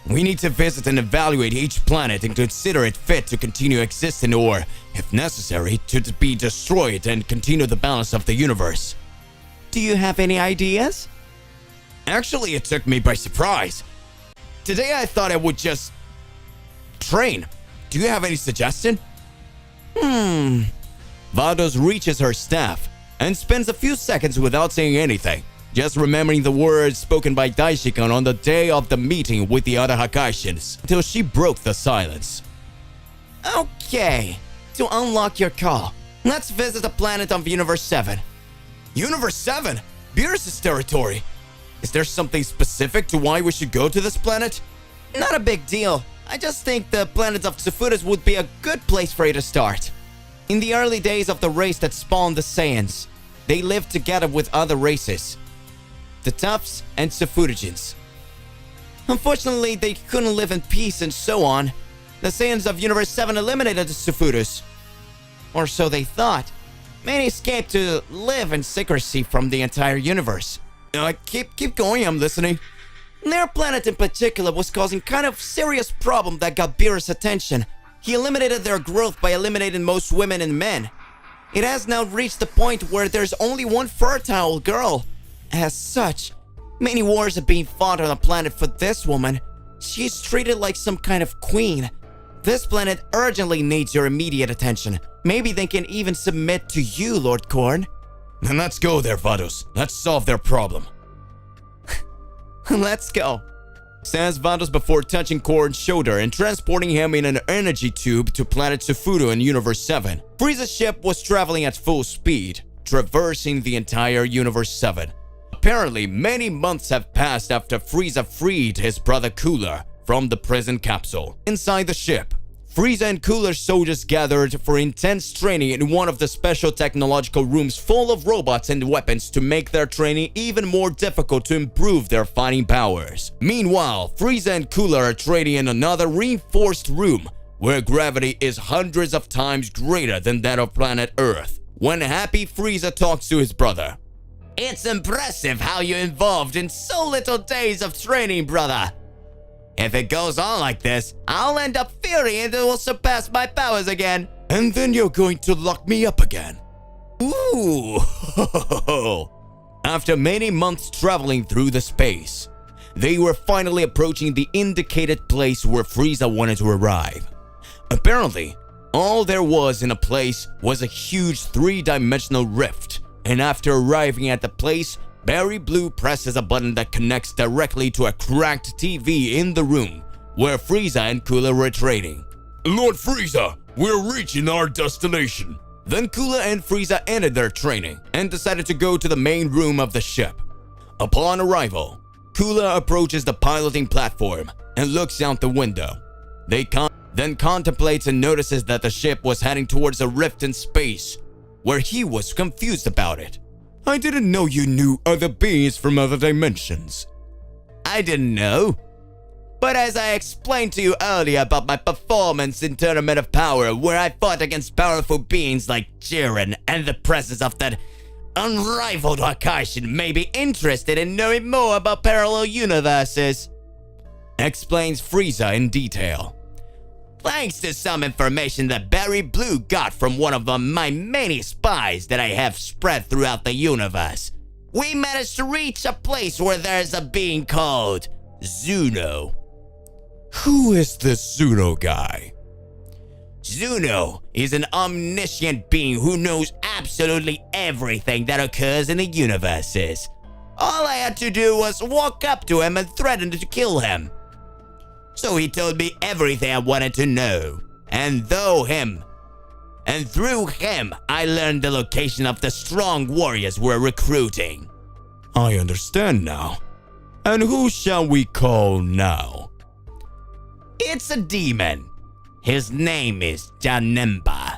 S2: we need to visit and evaluate each planet and consider it fit to continue existing or, if necessary, to be destroyed and continue the balance of the universe.
S3: Do you have any ideas?
S2: Actually, it took me by surprise. Today I thought I would just train. Do you have any suggestion?
S3: Vados reaches her staff and spends a few seconds without saying anything, just remembering the words spoken by Daishikan on the day of the meeting with the other Hakaishins, until she broke the silence. Okay, to unlock your call, let's visit the planet of Universe 7.
S2: Universe 7? Beerus' territory?
S3: Is there something specific to why we should go to this planet? Not a big deal. I just think the planet of Tsufurus would be a good place for you to start. In the early days of the race that spawned the Saiyans, they lived together with other races, the Toughs and Tsufurigins. Unfortunately, they couldn't live in peace and so on. The Saiyans of Universe 7 eliminated the Tsufurus. Or so they thought. Many escaped to live in secrecy from the entire universe. Keep going, I'm listening. Their planet in particular was causing kind of serious problem that got Beerus' attention. He eliminated their growth by eliminating most women and men. It has now reached the point where there's only one fertile girl. As such, many wars are being fought on the planet for this woman. She's treated like some kind of queen. This planet urgently needs your immediate attention. Maybe they can even submit to you, Lord Korn.
S2: Then let's go there, Vados. Let's solve their problem.
S3: Let's go, says Vados before touching Korn's shoulder and transporting him in an energy tube to planet Tsufuru in Universe 7. Frieza's ship was traveling at full speed, traversing the entire Universe 7. Apparently, many months have passed after Frieza freed his brother Cooler from the prison capsule. Inside the ship, Frieza and Cooler's soldiers gathered for intense training in one of the special technological rooms full of robots and weapons to make their training even more difficult to improve their fighting powers. Meanwhile, Frieza and Cooler are training in another reinforced room where gravity is hundreds of times greater than that of planet Earth. When happy, Frieza talks to his brother. It's impressive how you evolved in so little days of training, brother. If it goes on like this, I'll end up fearing it will surpass my powers again.
S2: And then you're going to lock me up again.
S3: Ooh. After many months traveling through the space, they were finally approaching the indicated place where Frieza wanted to arrive. Apparently, all there was in a place was a huge three-dimensional rift, and after arriving at the place, Barry Blue presses a button that connects directly to a cracked TV in the room where Frieza and Cooler were training.
S4: Lord Frieza, we're reaching our destination.
S3: Then Cooler and Frieza ended their training and decided to go to the main room of the ship. Upon arrival, Cooler approaches the piloting platform and looks out the window. Then contemplates and notices that the ship was heading towards a rift in space, where he was confused about it.
S2: I didn't know you knew other beings from other dimensions.
S3: I didn't know. But as I explained to you earlier about my performance in Tournament of Power, where I fought against powerful beings like Jiren, and the presence of that unrivaled Akarshin may be interested in knowing more about parallel universes, explains Frieza in detail. Thanks to some information that Barry Blue got from one of my many spies that I have spread throughout the universe, we managed to reach a place where there's a being called Zuno.
S2: Who is this Zuno guy?
S3: Zuno is an omniscient being who knows absolutely everything that occurs in the universes. All I had to do was walk up to him and threaten to kill him. So he told me everything I wanted to know. And through him, I learned the location of the strong warriors we're recruiting.
S2: I understand now. And who shall we call now?
S3: It's a demon. His name is Janemba.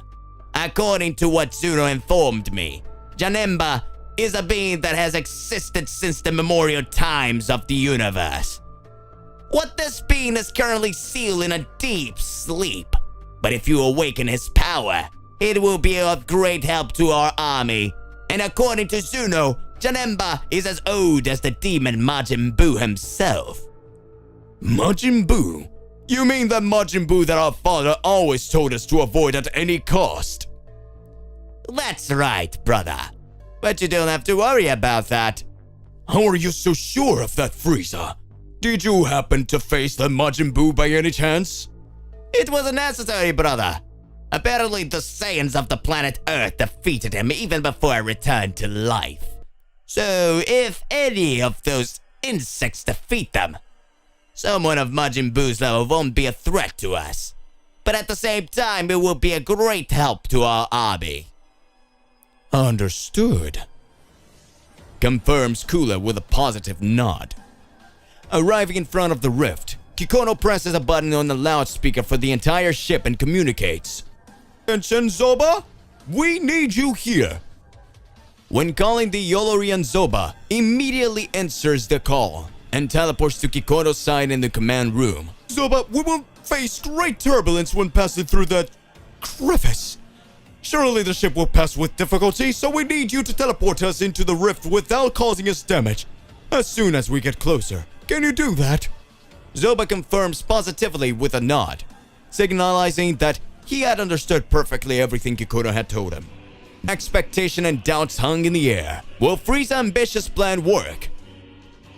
S3: According to what Zuno informed me, Janemba is a being that has existed since the memorial times of the universe. What this being is currently sealed in a deep sleep. But if you awaken his power, it will be of great help to our army. And according to Zuno, Janemba is as old as the demon Majin Buu himself.
S2: Majin Buu? You mean that Majin Buu that our father always told us to avoid at any cost?
S3: That's right, brother. But you don't have to worry about that.
S2: How are you so sure of that, Frieza? Did you happen to face the Majin Buu by any chance?
S3: It wasn't necessary, brother. Apparently the Saiyans of the planet Earth defeated him even before I returned to life. So if any of those insects defeat them, someone of Majin Buu's level won't be a threat to us. But at the same time, it will be a great help to our army.
S2: Understood.
S3: confirms Kula with a positive nod. Arriving in front of the rift, Kikono presses a button on the loudspeaker for the entire ship and communicates.
S1: Attention, Zoba! We need you here!
S3: When calling the Yolorian, Zoba immediately answers the call and teleports to Kikono's side in the command room.
S1: Zoba, we will face great turbulence when passing through that crevice. Surely the ship will pass with difficulty, so we need you to teleport us into the rift without causing us damage. As soon as we get closer. Can you do that?
S3: Zoba confirms positively with a nod, signalizing that he had understood perfectly everything Kikono had told him. Expectation and doubts hung in the air. Will Frieza's ambitious plan work?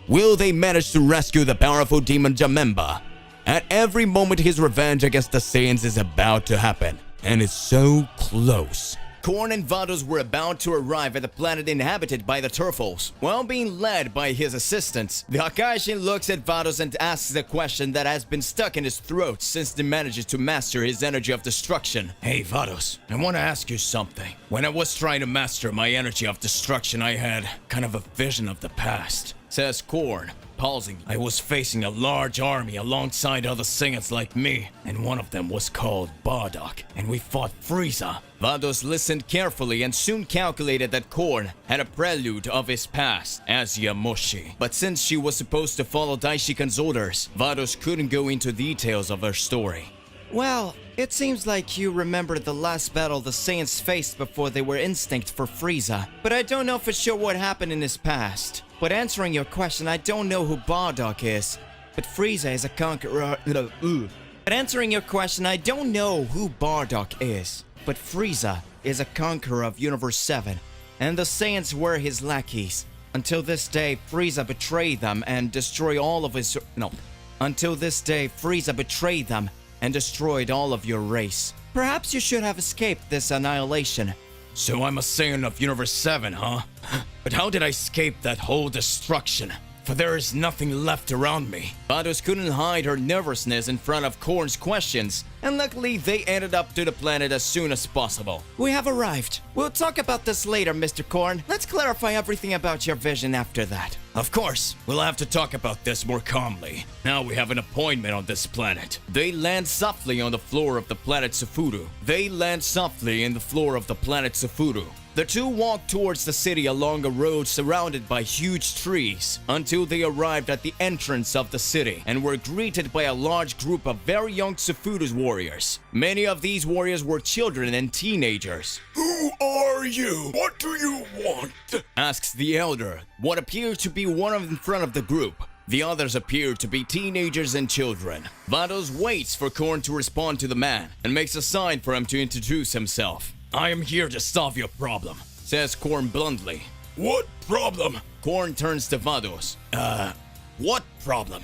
S3: Will they manage to rescue the powerful demon Janemba? At every moment his revenge against the Saiyans is about to happen, and is so close. Korn and Vados were about to arrive at the planet inhabited by the Turfles. While being led by his assistants, the Hakaishin looks at Vados and asks the question that has been stuck in his throat since he manages to master his energy of destruction.
S2: Hey Vados, I want to ask you something. When I was trying to master my energy of destruction, I had kind of a vision of the past,
S3: says Korn, pausing.
S2: I was facing a large army alongside other Saiyans like me, and one of them was called Bardock, and we fought Frieza.
S3: Vados listened carefully and soon calculated that Korn had a prelude of his past as Yamoshi. But since she was supposed to follow Daishikan's orders, Vados couldn't go into details of her story. Well, it seems like you remember the last battle the Saiyans faced before they were instinct for Frieza. But I don't know for sure what happened in his past. But answering your question, I don't know who Bardock is. But Frieza is a conqueror. But answering your question, I don't know who Bardock is. But Frieza is a conqueror of Universe 7. And the Saiyans were his lackeys. Until this day, Frieza betrayed them and destroyed all of his... Until this day, Frieza betrayed them and destroyed all of your race. Perhaps you should have escaped this annihilation.
S2: So I'm a Saiyan of Universe 7, huh? But how did I escape that whole destruction? For there is nothing left around me.
S3: Vados couldn't hide her nervousness in front of Korn's questions, and luckily they ended up to the planet as soon as possible. We have arrived. We'll talk about this later, Mr. Korn. Let's clarify everything about your vision after that.
S2: Of course, we'll have to talk about this more calmly. Now we have an appointment on this planet.
S3: They land softly on the floor of the planet Tsufurus. The two walked towards the city along a road surrounded by huge trees until they arrived at the entrance of the city and were greeted by a large group of very young Tsufurus warriors. Many of these warriors were children and teenagers.
S4: Who are you? What do you want?
S3: Asks the elder, what appeared to be one of in front of the group. The others appeared to be teenagers and children. Vados waits for Korn to respond to the man and makes a sign for him to introduce himself.
S2: I am here to solve your problem,
S3: says Korn bluntly.
S4: What problem?
S3: Korn turns to Vados.
S2: What problem?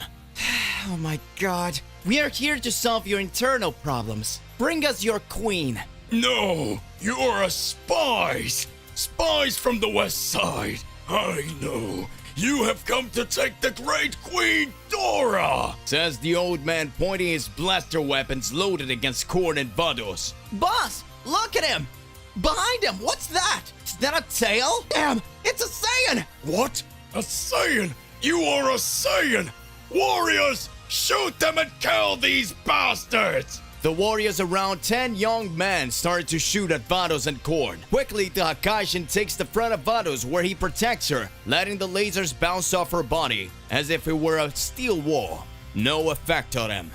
S3: Oh my god. We are here to solve your internal problems. Bring us your queen.
S4: No, you are spies. Spies from the west side. I know. You have come to take the great Queen Dora,
S3: says the old man, pointing his blaster weapons loaded against Korn and Vados.
S5: Boss, look at him! Behind him, what's that? Is that a tail? Damn, it's a Saiyan!
S4: What? A Saiyan? You are a Saiyan! Warriors, shoot them and kill these bastards!
S3: The warriors, around 10 young men, started to shoot at Vados and Korn. Quickly, the Hakaishin takes the front of Vados where he protects her, letting the lasers bounce off her body as if it were a steel wall. No effect on him.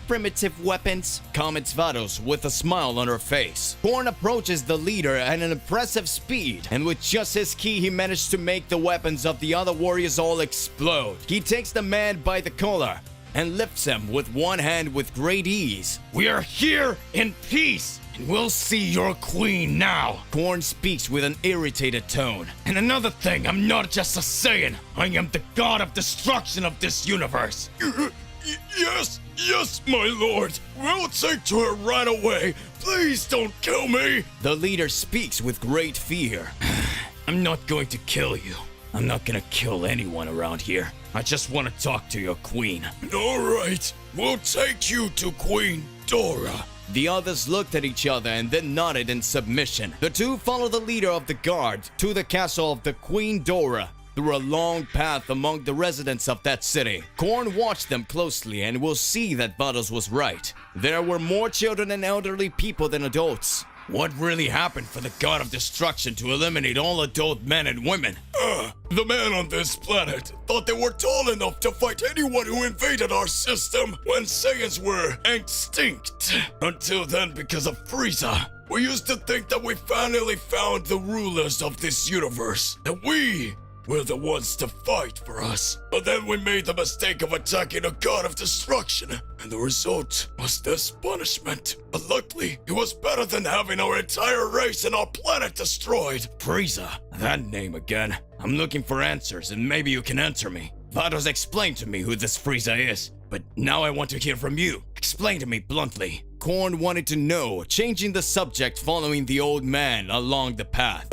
S3: Primitive weapons, comments Vados with a smile on her face. Korn approaches the leader at an impressive speed, and with just his ki, he managed to make the weapons of the other warriors all explode. He takes the man by the collar and lifts him with one hand with great ease.
S2: We are here in peace, and we'll see your queen now.
S3: Korn speaks with an irritated tone.
S2: And another thing, I'm not just a Saiyan. I am the god of destruction of this universe.
S4: Yes, my lord. We'll take to her right away. Please don't kill me.
S3: The leader speaks with great fear.
S2: I'm not going to kill you. I'm not gonna kill anyone around here. I just want to talk to your queen.
S4: All right, we'll take you to Queen Dora.
S3: The others looked at each other and then nodded in submission. The two followed the leader of the guard to the castle of the Queen Dora through a long path among the residents of that city. Korn watched them closely and will see that Vados was right. There were more children and elderly people than adults. What really happened for the god of destruction to eliminate all adult men and women?
S4: The men on this planet thought they were tall enough to fight anyone who invaded our system when Saiyans were extinct. Until then, because of Frieza, we used to think that we finally found the rulers of this universe, that we were the ones to fight for us. But then we made the mistake of attacking a god of destruction, and the result was this punishment. But luckily, it was better than having our entire race and our planet destroyed.
S3: Frieza, that name again. I'm looking for answers and maybe you can answer me. Vados explained to me who this Frieza is, but now I want to hear from you. Explain to me bluntly. Korn wanted to know, changing the subject following the old man along the path.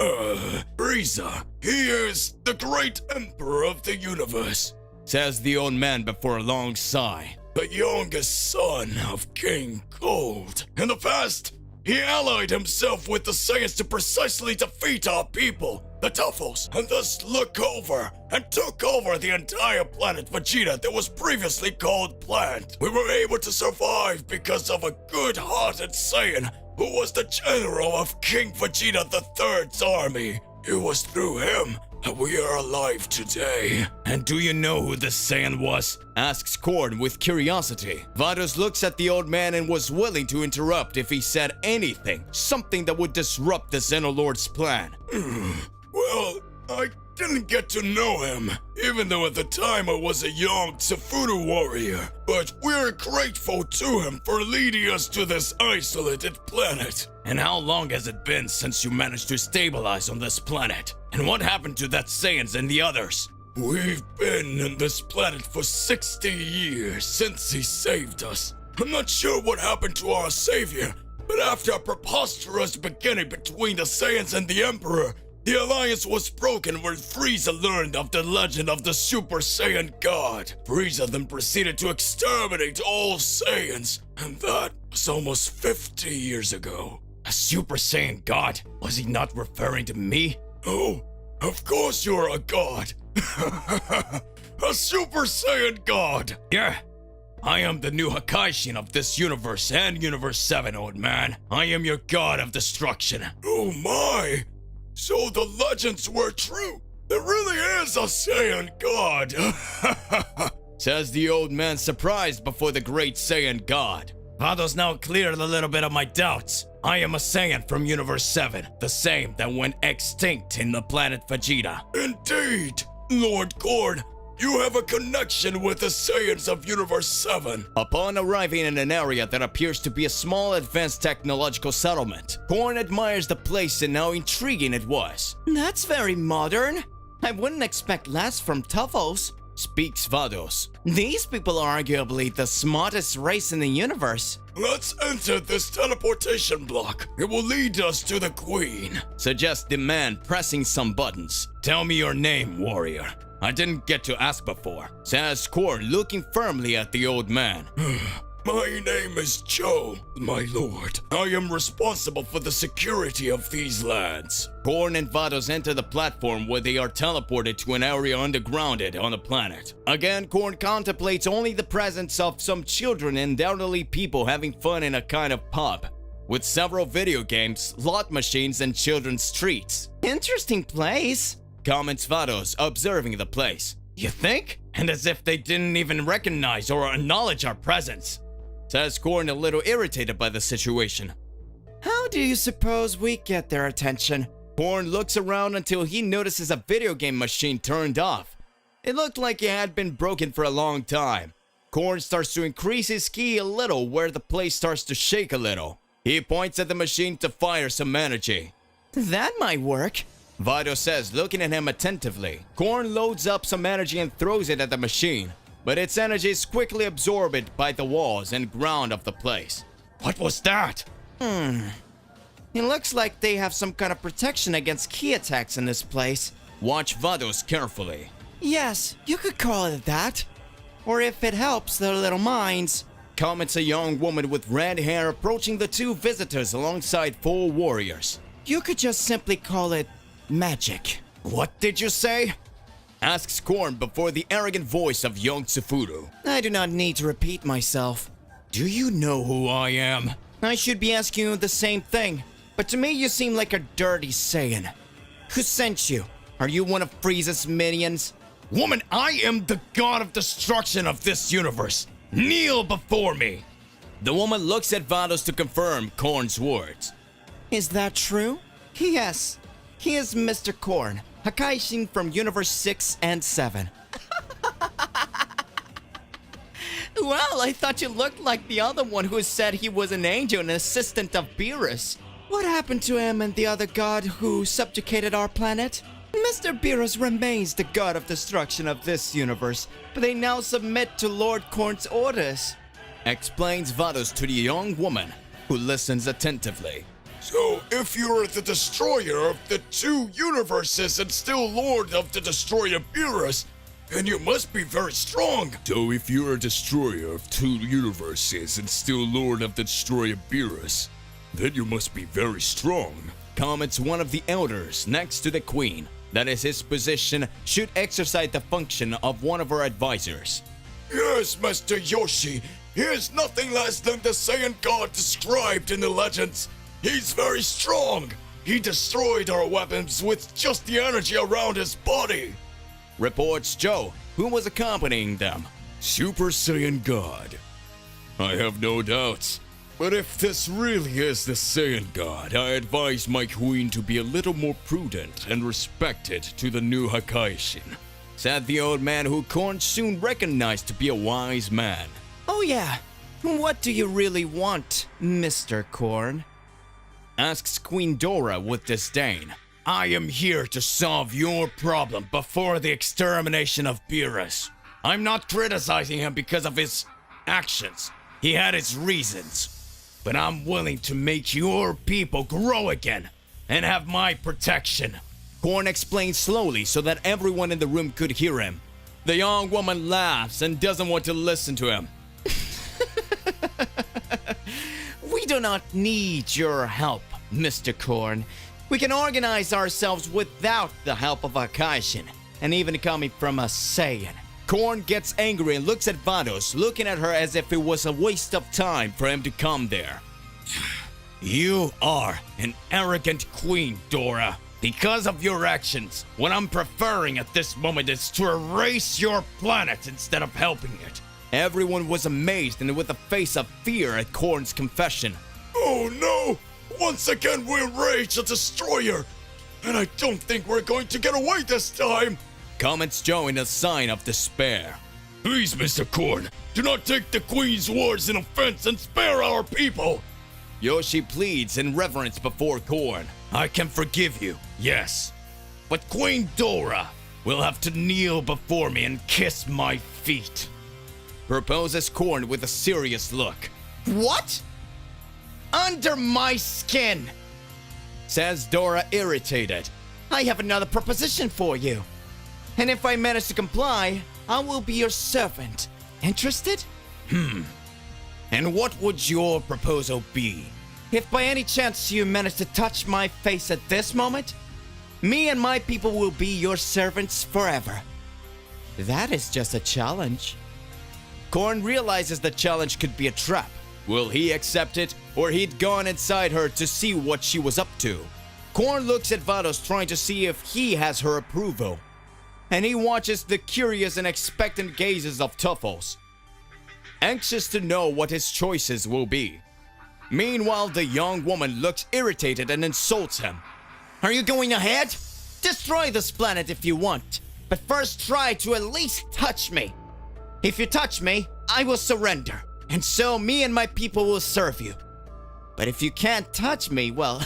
S4: Frieza, he is the great emperor of the universe,
S3: Says the old man before a long sigh.
S4: the youngest son of King Cold. In the past, he allied himself with the Saiyans to precisely defeat our people, the Tuffles, and thus look over and took over the entire planet Vegeta that was previously called Plant. We were able to survive because of a good-hearted Saiyan who was the general of King Vegeta III's army. It was through him that we are alive today.
S3: And do you know who this Saiyan was? Asks Korn with curiosity. Vados looks at the old man and was willing to interrupt if he said anything, something that would disrupt the Xenolord's plan.
S4: Well, I didn't get to know him, even though at the time I was a young Tsufuru warrior. But we're grateful to him for leading us to this isolated planet.
S3: And how long has it been since you managed to stabilize on this planet? And what happened to that Saiyans and the others?
S4: We've been on this planet for 60 years since he saved us. I'm not sure what happened to our savior, but after a preposterous beginning between the Saiyans and the Emperor, the alliance was broken when Frieza learned of the legend of the Super Saiyan God. Frieza then proceeded to exterminate all Saiyans, and that was almost 50 years ago.
S3: A Super Saiyan God? Was he not referring to me?
S4: Oh, of course you're a god. A Super Saiyan God.
S3: Yeah. I am the new Hakaishin of this universe and Universe 7, old man. I am your god of destruction.
S4: Oh my! So the legends were true. There really is a Saiyan God.
S3: Says the old man, surprised before the great Saiyan god. Vados now cleared a little bit of my doubts. I am a Saiyan from Universe 7, the same that went extinct in the planet Vegeta.
S4: Indeed, Lord Korn, you have a connection with the Saiyans of Universe 7.
S3: Upon arriving in an area that appears to be a small advanced technological settlement, Korn admires the place and how intriguing it was. That's very modern. I wouldn't expect less from Tuffles, speaks Vados. These people are arguably the smartest race in the universe.
S4: Let's enter this teleportation block. It will lead us to the Queen,
S3: suggests the man, pressing some buttons. Tell me your name, warrior. I didn't get to ask before, says Korn, looking firmly at the old man.
S4: My name is Cho, my lord. I am responsible for the security of these lands.
S3: Korn and Vados enter the platform where they are teleported to an area undergrounded on the planet. Again, Korn contemplates only the presence of some children and elderly people having fun in a kind of pub, with several video games, slot machines, and children's treats. Interesting place, comments Vados, observing the place. You think? And as if they didn't even recognize or acknowledge our presence, says Korn, a little irritated by the situation. How do you suppose we get their attention? Korn looks around until he notices a video game machine turned off. It looked like it had been broken for a long time. Korn starts to increase his key a little where the place starts to shake a little. He points at the machine to fire some energy. That might work, Vados says, looking at him attentively. Korn loads up some energy and throws it at the machine, but its energy is quickly absorbed by the walls and ground of the place. What was that? It looks like they have some kind of protection against key attacks in this place. Watch Vados carefully. Yes, you could call it that. Or if it helps their little minds, comments a young woman with red hair approaching the two visitors alongside 4 warriors. You could just simply call it magic. What did you say? Asks Korn before the arrogant voice of young Tsufuru. I do not need to repeat myself. Do you know who I am? I should be asking you the same thing, but to me you seem like a dirty Saiyan. Who sent you? Are you one of Frieza's minions? Woman, I am the god of destruction of this universe. Kneel before me. The woman looks at Vados to confirm Korn's words. Is that true? Yes. He is Mr. Korn, Hakaishin from Universe 6 and 7. Well, I thought you looked like the other one who said he was an angel and an assistant of Beerus. What happened to him and the other god who subjugated our planet? Mr. Beerus remains the god of destruction of this universe, but they now submit to Lord Korn's orders. Explains Vados to the young woman, who listens attentively.
S4: So, if you're the destroyer of the 2 universes and still Lord of the destroyer Beerus, then you must be very strong. So, if you're a destroyer of 2 universes and still Lord of the destroyer Beerus, then you must be very strong.
S3: Comments one of the elders next to the queen. That is, his position should exercise the function of one of her advisors.
S4: Yes, Master Yoshi, he is nothing less than the Saiyan god described in the legends. He's very strong. He destroyed our weapons with just the energy around his body.
S3: Reports Joe, who was accompanying them.
S4: Super Saiyan God. I have no doubts. But if this really is the Saiyan God, I advise my queen to be a little more prudent and respected to the new Hakaishin.
S3: Said the old man who Korn soon recognized to be a wise man. Oh yeah, what do you really want, Mr. Korn? Asks Queen Dora with disdain.
S2: I am here to solve your problem before the extermination of Beerus. I'm not criticizing him because of his actions. He had his reasons. But I'm willing to make your people grow again and have my protection.
S3: Korn explains slowly so that everyone in the room could hear him. The young woman laughs and doesn't want to listen to him. We do not need your help, Mr. Korn. We can organize ourselves without the help of Hakaishin, and even coming from a Saiyan. Korn gets angry and looks at Vados, looking at her as if it was a waste of time for him to come there.
S2: You are an arrogant queen, Dora. Because of your actions, what I'm preferring at this moment is to erase your planet instead of helping it.
S3: Everyone was amazed and with a face of fear at Korn's confession.
S4: Oh no! Once again we enrage a destroyer! And I don't think we're going to get away this time!
S3: Comments Joe in a sign of despair.
S4: Please, Mr. Korn, do not take the Queen's words in offense and spare our people!
S3: Yoshi pleads in reverence before Korn.
S2: I can forgive you, yes. But Queen Dora will have to kneel before me and kiss my feet.
S3: Proposes Korn with a serious look.
S5: What? Under my skin!
S3: Says Dora irritated.
S5: I have another proposition for you. And if I manage to comply, I will be your servant. Interested?
S2: And what would your proposal be?
S5: If by any chance you manage to touch my face at this moment, me and my people will be your servants forever.
S3: That is just a challenge. Korn realizes the challenge could be a trap. Will he accept it, or he'd gone inside her to see what she was up to? Korn looks at Vados trying to see if he has her approval. And he watches the curious and expectant gazes of Tuffles, anxious to know what his choices will be. Meanwhile, the young woman looks irritated and insults him.
S5: Are you going ahead? Destroy this planet if you want, but first try to at least touch me. If you touch me, I will surrender, and so me and my people will serve you. But if you can't touch me, well,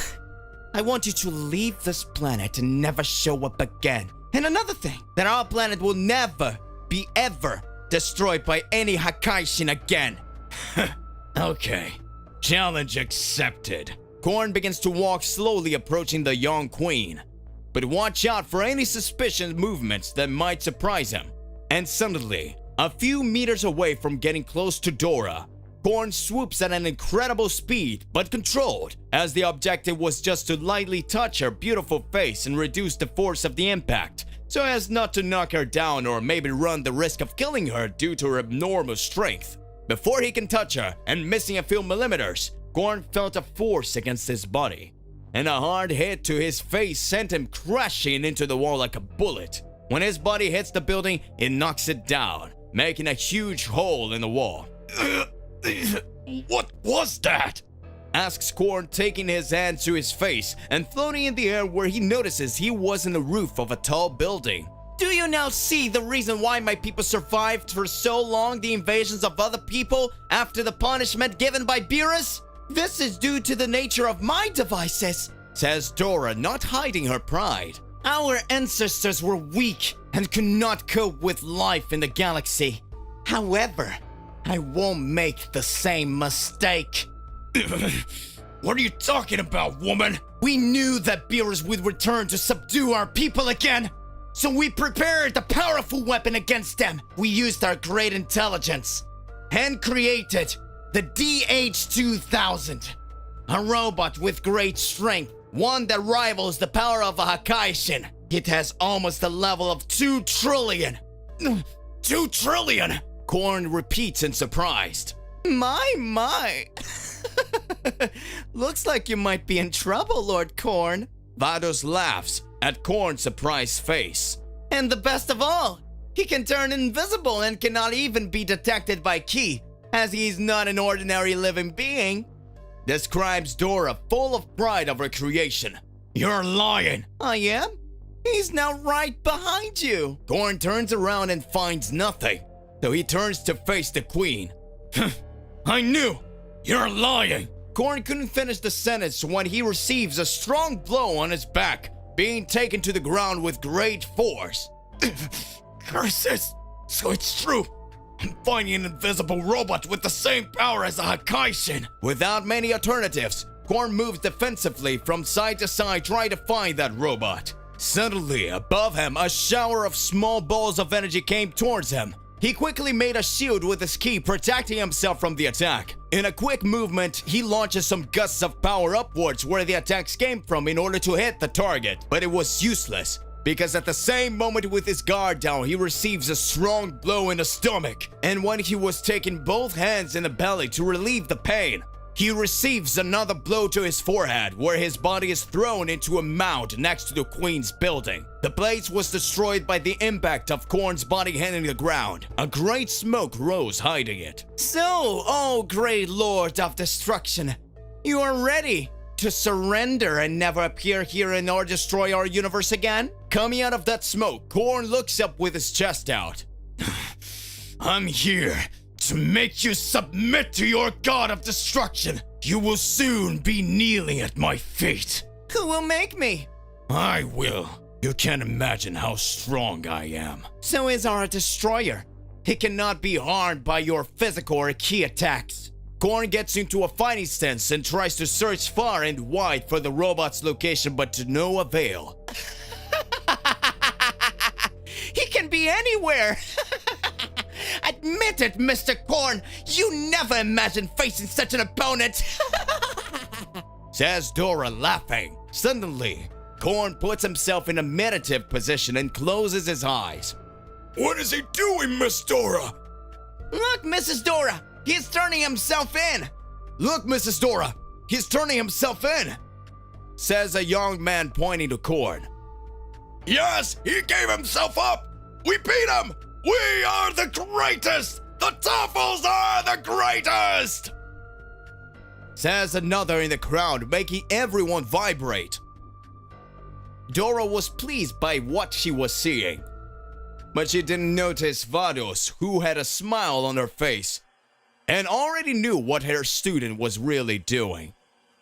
S5: I want you to leave this planet and never show up again. And another thing, that our planet will never be ever destroyed by any Hakaishin again.
S2: Okay, challenge accepted.
S3: Korn begins to walk slowly approaching the young queen. But watch out for any suspicious movements that might surprise him. And suddenly, a few meters away from getting close to Dora, Korn swoops at an incredible speed, but controlled, as the objective was just to lightly touch her beautiful face and reduce the force of the impact, so as not to knock her down or maybe run the risk of killing her due to her abnormal strength. Before he can touch her, and missing a few millimeters, Korn felt a force against his body, and a hard hit to his face sent him crashing into the wall like a bullet. When his body hits the building, it knocks it down, making a huge hole in the wall.
S2: What was that?
S3: Asks Korn, taking his hand to his face and floating in the air where he notices he was in the roof of a tall building.
S5: Do you now see the reason why my people survived for so long the invasions of other people after the punishment given by Beerus? This is due to the nature of my devices,
S3: says Dora, not hiding her pride.
S5: Our ancestors were weak and could not cope with life in the galaxy. However, I won't make the same mistake.
S2: What are you talking about, woman?
S5: We knew that Beerus would return to subdue our people again, so we prepared a powerful weapon against them. We used our great intelligence and created the DH-2000, a robot with great strength, one that rivals the power of a Hakaishin. It has almost the level of 2 trillion.
S2: 2 trillion?
S3: Korn repeats in surprise.
S5: My. Looks like you might be in trouble, Lord Korn.
S3: Vados laughs at Korn's surprised face.
S5: And the best of all, he can turn invisible and cannot even be detected by Ki, as he is not an ordinary living being.
S3: Describes Dora, full of pride of her creation.
S2: You're lying.
S5: I am? He's now right behind you.
S3: Korn turns around and finds nothing, so he turns to face the queen.
S2: I knew! You're lying!
S3: Korn couldn't finish the sentence when he receives a strong blow on his back, being taken to the ground with great force.
S2: Curses! So it's true! I'm finding an invisible robot with the same power as a Hakaishin!
S3: Without many alternatives, Korn moves defensively from side to side trying to find that robot. Suddenly, above him, a shower of small balls of energy came towards him. He quickly made a shield with his ki, protecting himself from the attack. In a quick movement, he launches some gusts of power upwards where the attacks came from in order to hit the target. But it was useless, because at the same moment with his guard down, he receives a strong blow in the stomach. And when he was taking both hands in the belly to relieve the pain, he receives another blow to his forehead, where his body is thrown into a mound next to the Queen's building. The place was destroyed by the impact of Korn's body hitting the ground. A great smoke rose, hiding it.
S5: So, oh great Lord of Destruction, you are ready to surrender and never appear here and or destroy our universe again?
S3: Coming out of that smoke, Korn looks up with his chest out.
S2: I'm here to make you submit to your god of destruction. You will soon be kneeling at my feet.
S5: Who will make me?
S2: I will. You can't imagine how strong I am.
S5: So is our destroyer.
S3: He cannot be harmed by your physical or ki attacks. Korn gets into a fighting stance and tries to search far and wide for the robot's location, but to no avail.
S5: He can be anywhere! Admit it, Mr. Korn! You never imagined facing such an opponent!
S3: Says Dora, laughing. Suddenly, Korn puts himself in a meditative position and closes his eyes.
S2: What is he doing, Miss Dora?
S5: Look, Mrs. Dora! He's turning himself in!
S3: Look, Mrs. Dora! He's turning himself in! Says a young man pointing to Korn.
S2: Yes, he gave himself up! We beat him! We are the greatest! The Toppos are the greatest!
S3: Says another in the crowd, making everyone vibrate. Dora was pleased by what she was seeing, but she didn't notice Vados, who had a smile on her face and already knew what her student was really doing.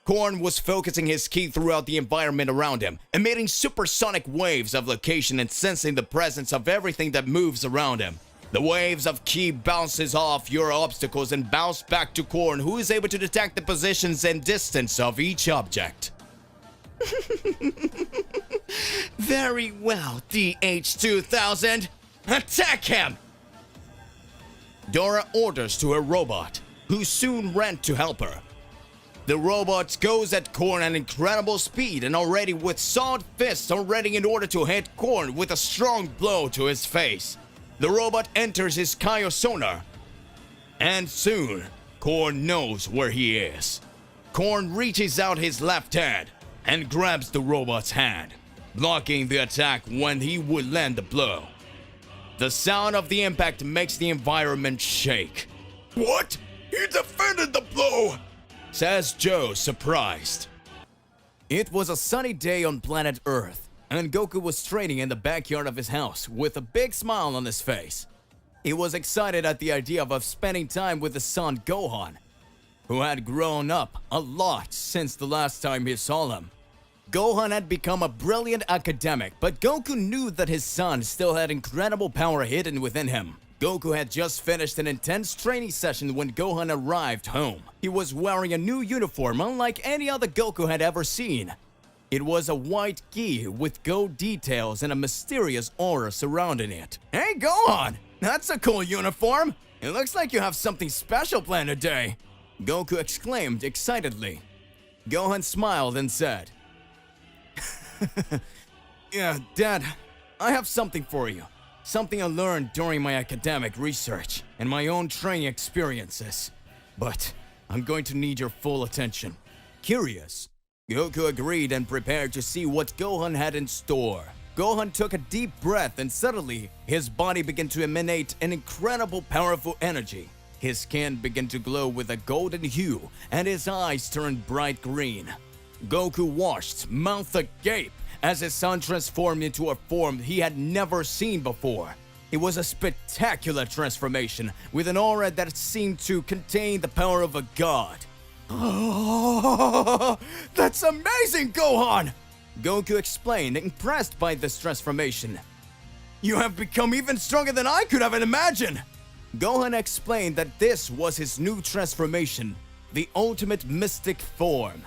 S3: Korn was focusing his ki throughout the environment around him, emitting supersonic waves of location and sensing the presence of everything that moves around him. The waves of ki bounces off your obstacles and bounce back to Korn, who is able to detect the positions and distance of each object.
S5: Very well, DH-2000. Attack him!
S3: Dora orders to her robot.
S5: who soon ran to help her. The robot goes at Korn at incredible speed and already with sawed fists already in order to hit Korn with a strong blow to his face. The robot enters his Kaiosonar. And soon, Korn knows where he is. Korn reaches out his left hand and grabs the robot's hand, blocking the attack when he would land the blow. The sound of the impact makes the environment shake.
S4: What? He defended the blow!
S5: Says Joe, surprised. It was a sunny day on planet Earth, and Goku was training in the backyard of his house with a big smile on his face. He was excited at the idea of spending time with his son Gohan, who had grown up a lot since the last time he saw him. Gohan had become a brilliant academic, but Goku knew that his son still had incredible power hidden within him. Goku had just finished an intense training session when Gohan arrived home. He was wearing a new uniform unlike any other Goku had ever seen. It was a white gi with gold details and a mysterious aura surrounding it. Hey Gohan! That's a cool uniform! It looks like you have something special planned today! Goku exclaimed excitedly. Gohan smiled and said, Yeah, Dad, I have something for you. Something I learned during my academic research and my own training experiences. But I'm going to need your full attention. Curious, Goku agreed and prepared to see what Gohan had in store. Gohan took a deep breath and suddenly his body began to emanate an incredible powerful energy. His skin began to glow with a golden hue and his eyes turned bright green. Goku watched, mouth agape, as his son transformed into a form he had never seen before. It was a spectacular transformation with an aura that seemed to contain the power of a god. Oh, that's amazing, Gohan! Goku explained, impressed by this transformation. You have become even stronger than I could have imagined! Gohan explained that this was his new transformation, the ultimate mystic form.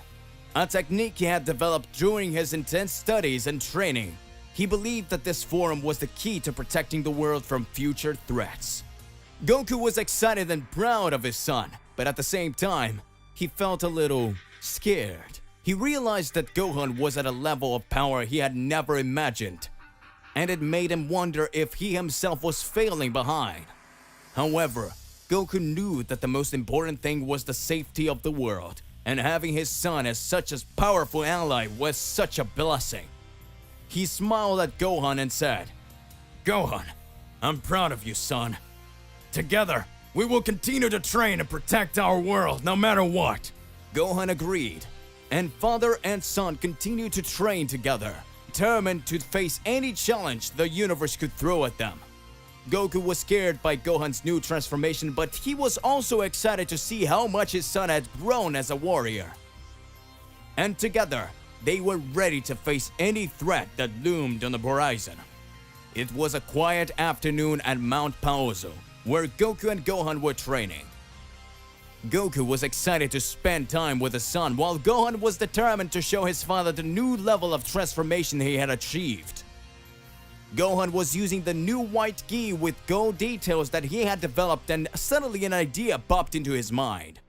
S5: A technique he had developed during his intense studies and training. He believed that this form was the key to protecting the world from future threats. Goku was excited and proud of his son, but at the same time, he felt a little scared. He realized that Gohan was at a level of power he had never imagined, and it made him wonder if he himself was failing behind. However, Goku knew that the most important thing was the safety of the world, and having his son as such a powerful ally was such a blessing. He smiled at Gohan and said, Gohan, I'm proud of you, son. Together, we will continue to train and protect our world no matter what. Gohan agreed, and father and son continued to train together, determined to face any challenge the universe could throw at them. Goku was scared by Gohan's new transformation, but he was also excited to see how much his son had grown as a warrior. And together, they were ready to face any threat that loomed on the horizon. It was a quiet afternoon at Mount Paozu, where Goku and Gohan were training. Goku was excited to spend time with his son, while Gohan was determined to show his father the new level of transformation he had achieved. Gohan was using the new white gi with gold details that he had developed, and suddenly an idea popped into his mind.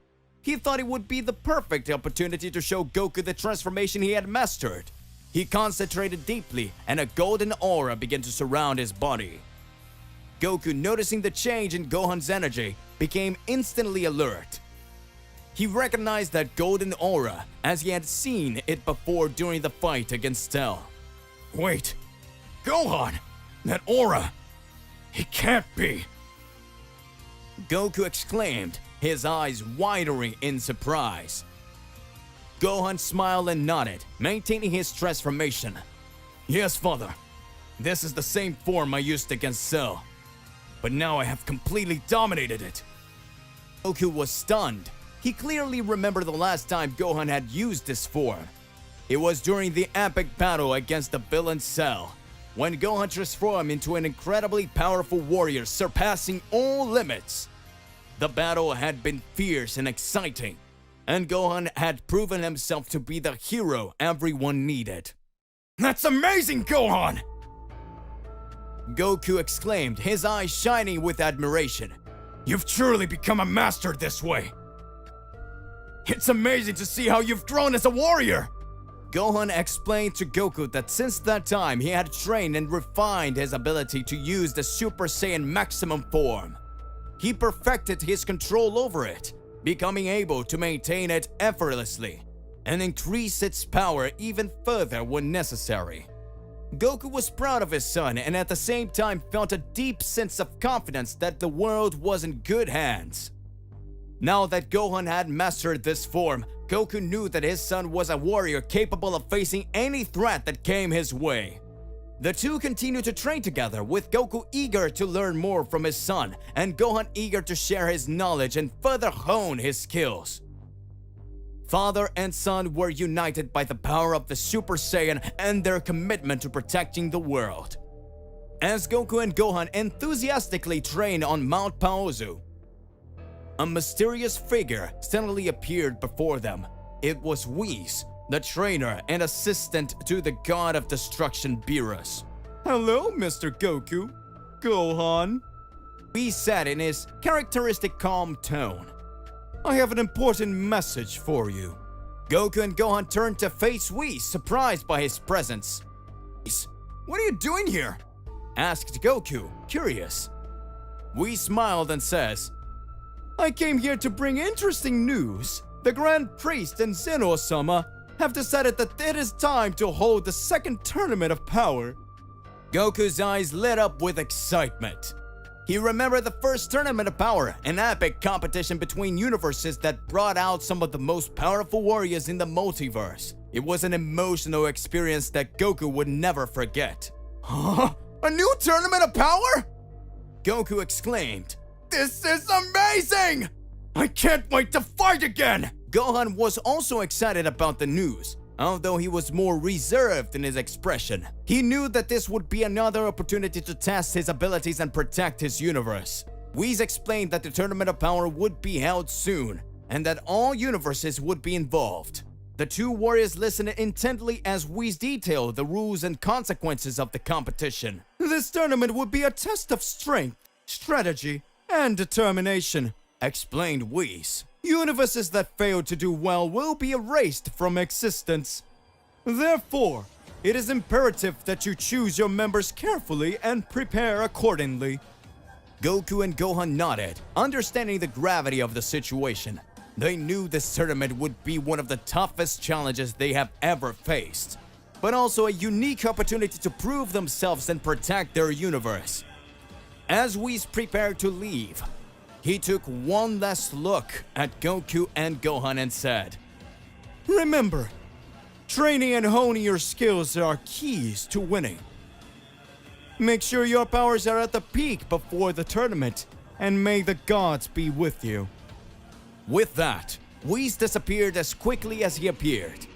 S5: He thought it would be the perfect opportunity to show Goku the transformation he had mastered. He concentrated deeply, and a golden aura began to surround his body. Goku, noticing the change in Gohan's energy, became instantly alert. He recognized that golden aura as he had seen it before during the fight against Cell. Wait, Gohan! That aura! It can't be! Goku exclaimed, his eyes widening in surprise. Gohan smiled and nodded, maintaining his transformation. Yes, father. This is the same form I used against Cell. But now I have completely dominated it. Goku was stunned. He clearly remembered the last time Gohan had used this form. It was during the epic battle against the villain Cell, when Gohan transformed into an incredibly powerful warrior surpassing all limits. The battle had been fierce and exciting, and Gohan had proven himself to be the hero everyone needed. That's amazing, Gohan! Goku exclaimed, his eyes shining with admiration. You've truly become a master this way.
S2: It's amazing to see how you've grown as a warrior!
S3: Gohan explained to Goku that since that time he had trained and refined his ability to use the Super Saiyan maximum form. He perfected his control over it, becoming able to maintain it effortlessly and increase its power even further when necessary. Goku was proud of his son and at the same time felt a deep sense of confidence that the world was in good hands. Now that Gohan had mastered this form, Goku knew that his son was a warrior capable of facing any threat that came his way. The two continued to train together, with Goku eager to learn more from his son and Gohan eager to share his knowledge and further hone his skills. Father and son were united by the power of the Super Saiyan and their commitment to protecting the world. As Goku and Gohan enthusiastically trained on Mount Paozu, a mysterious figure suddenly appeared before them. It was Whis, the trainer and assistant to the god of destruction Beerus.
S1: Hello, Mr. Goku. Gohan.
S3: Whis said in his characteristic calm tone.
S1: I have an important message for you.
S3: Goku and Gohan turned to face Whis, surprised by his presence.
S2: Whis, what are you doing here?
S3: Asked Goku, curious. Whis smiled and says,
S1: I came here to bring interesting news. The Grand Priest and Zeno-sama have decided that it is time to hold the second tournament of power.
S3: Goku's eyes lit up with excitement. He remembered the first tournament of power, an epic competition between universes that brought out some of the most powerful warriors in the multiverse. It was an emotional experience that Goku would never forget.
S2: Huh? A new tournament of power?
S3: Goku exclaimed.
S2: This is amazing! I can't wait to fight again!
S3: Gohan was also excited about the news, although he was more reserved in his expression. He knew that this would be another opportunity to test his abilities and protect his universe. Whis explained that the Tournament of Power would be held soon, and that all universes would be involved. The two warriors listened intently as Whis detailed the rules and consequences of the competition.
S1: This tournament would be a test of strength, strategy, and determination,
S3: explained Whis.
S1: Universes that fail to do well will be erased from existence. Therefore, it is imperative that you choose your members carefully and prepare accordingly.
S3: Goku and Gohan nodded, understanding the gravity of the situation. They knew this tournament would be one of the toughest challenges they have ever faced, but also a unique opportunity to prove themselves and protect their universe. As Whis prepared to leave, he took one last look at Goku and Gohan and said,
S1: Remember, training and honing your skills are keys to winning. Make sure your powers are at the peak before the tournament, and may the gods be with you.
S3: With that, Whis disappeared as quickly as he appeared,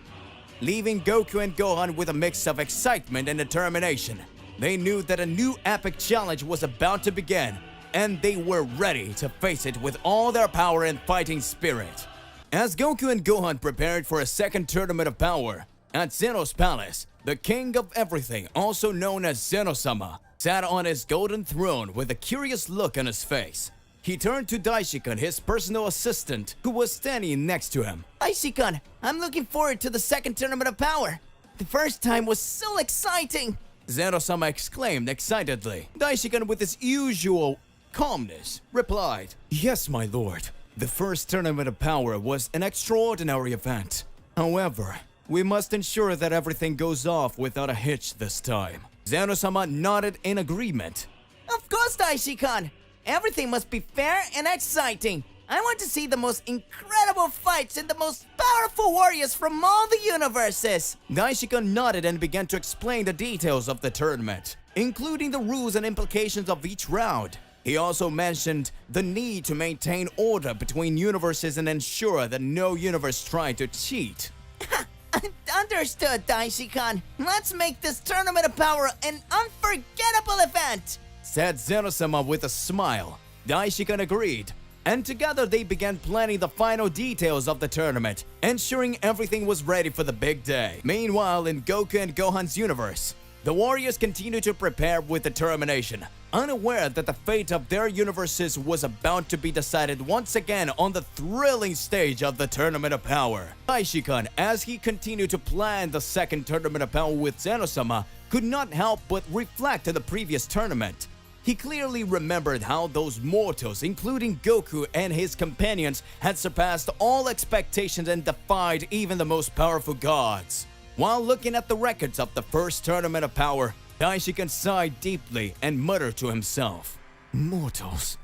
S3: leaving Goku and Gohan with a mix of excitement and determination. They knew that a new epic challenge was about to begin, and they were ready to face it with all their power and fighting spirit. As Goku and Gohan prepared for a second tournament of power, at Zeno's palace, the king of everything, also known as Zeno-sama, sat on his golden throne with a curious look on his face. He turned to Daishikan, his personal assistant, who was standing next to him.
S5: Daishikan, I'm looking forward to the second tournament of power. The first time was so exciting.
S3: Zeno-sama exclaimed excitedly. Daishikan, with his usual calmness, replied, Yes, my lord. The first tournament of power was an extraordinary event. However, we must ensure that everything goes off without a hitch this time. Zeno-sama nodded in agreement.
S5: Of course, Daishikan. Everything must be fair and exciting. I want to see the most incredible fights and the most powerful warriors from all the universes.
S3: Daishikan nodded and began to explain the details of the tournament, including the rules and implications of each round. He also mentioned the need to maintain order between universes and ensure that no universe tried to cheat.
S5: Understood, Daishikan. Let's make this tournament of power an unforgettable event,
S3: said Zeno-sama with a smile. Daishikan agreed, and together they began planning the final details of the tournament, ensuring everything was ready for the big day. Meanwhile, in Goku and Gohan's universe, The warriors continued to prepare with determination, unaware that the fate of their universes was about to be decided once again on the thrilling stage of the Tournament of Power. Daishikan, as he continued to plan the second Tournament of Power with Zeno-sama, could not help but reflect on the previous tournament. He clearly remembered how those mortals, including Goku and his companions, had surpassed all expectations and defied even the most powerful gods. While looking at the records of the first Tournament of Power, Daishikan sighed deeply and muttered to himself, "Mortals,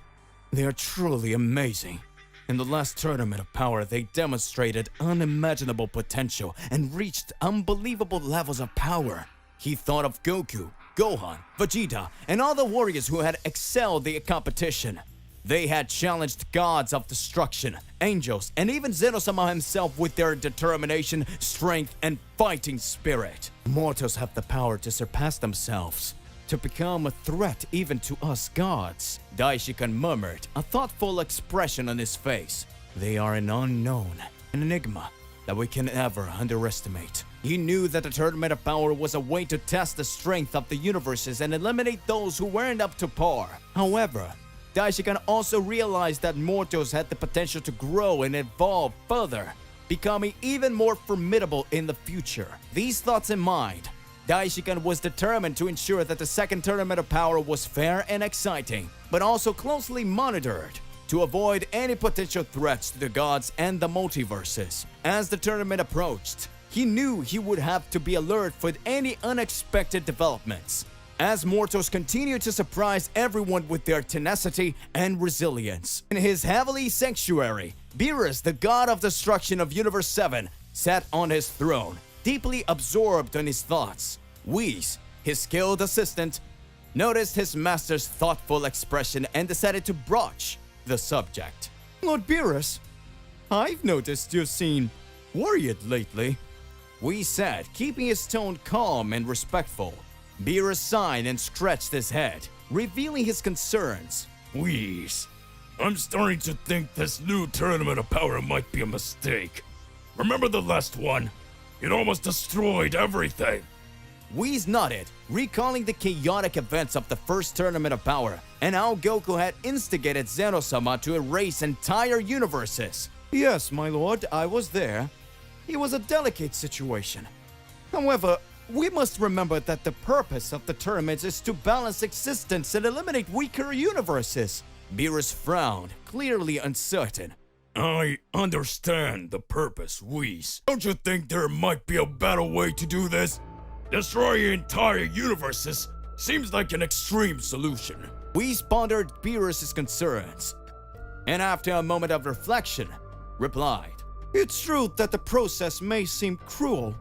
S3: they are truly amazing. In the last Tournament of Power, they demonstrated unimaginable potential and reached unbelievable levels of power." He thought of Goku, Gohan, Vegeta, and all the warriors who had excelled the competition. They had challenged gods of destruction, angels, and even Zeno-sama himself with their determination, strength, and fighting spirit. Mortals have the power to surpass themselves, to become a threat even to us gods. Daishikan murmured, a thoughtful expression on his face. They are an unknown, an enigma that we can never underestimate. He knew that the Tournament of Power was a way to test the strength of the universes and eliminate those who weren't up to par. However, Daishikan also realized that mortals had the potential to grow and evolve further, becoming even more formidable in the future. These thoughts in mind, Daishikan was determined to ensure that the second Tournament of Power was fair and exciting, but also closely monitored to avoid any potential threats to the gods and the multiverses. As the tournament approached, he knew he would have to be alert for any unexpected developments, as mortals continued to surprise everyone with their tenacity and resilience. In his heavenly sanctuary, Beerus, the god of destruction of Universe 7, sat on his throne, deeply absorbed in his thoughts. Whis, his skilled assistant, noticed his master's thoughtful expression and decided to broach the subject.
S1: Lord Beerus, I've noticed you've seen worried lately.
S3: Whis said, keeping his tone calm and respectful. Beerus sighed and scratched his head, revealing his concerns.
S4: Whis, I'm starting to think this new Tournament of Power might be a mistake. Remember the last one? It almost destroyed everything.
S3: Whis nodded, recalling the chaotic events of the first Tournament of Power and how Goku had instigated Zeno-sama to erase entire universes.
S1: Yes, my lord, I was there. It was a delicate situation. However, we must remember that the purpose of the tournament is to balance existence and eliminate weaker universes.
S3: Beerus frowned, clearly uncertain.
S4: I understand the purpose, Whis. Don't you think there might be a better way to do this? Destroying entire universes seems like an extreme solution.
S3: Whis pondered Beerus' concerns, and after a moment of reflection, replied,
S1: It's true that the process may seem cruel,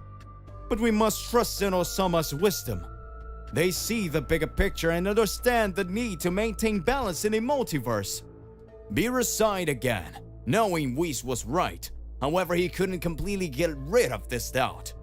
S1: but we must trust Zeno-sama's wisdom. They see the bigger picture and understand the need to maintain balance in a multiverse.
S3: Beerus sighed again, knowing Whis was right. However, he couldn't completely get rid of this doubt.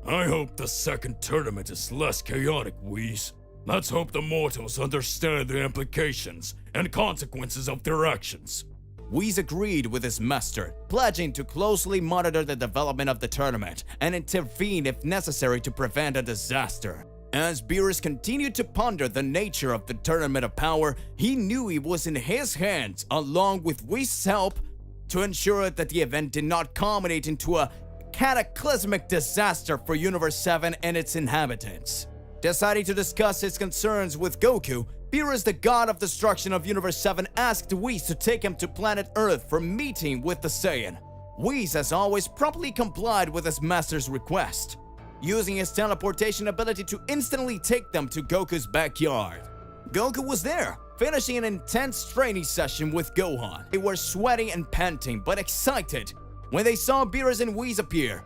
S4: I hope the second tournament is less chaotic, Whis. Let's hope the mortals understand the implications and consequences of their actions.
S3: Whis agreed with his master, pledging to closely monitor the development of the tournament and intervene if necessary to prevent a disaster. As Beerus continued to ponder the nature of the Tournament of Power, he knew it was in his hands, along with Whis' help, to ensure that the event did not culminate into a cataclysmic disaster for Universe 7 and its inhabitants. Deciding to discuss his concerns with Goku, Beerus, the god of destruction of Universe 7, asked Whis to take him to planet Earth for meeting with the Saiyan. Whis, as always, promptly complied with his master's request, using his teleportation ability to instantly take them to Goku's backyard. Goku was there, finishing an intense training session with Gohan. They were sweating and panting, but excited when they saw Beerus and Whis appear.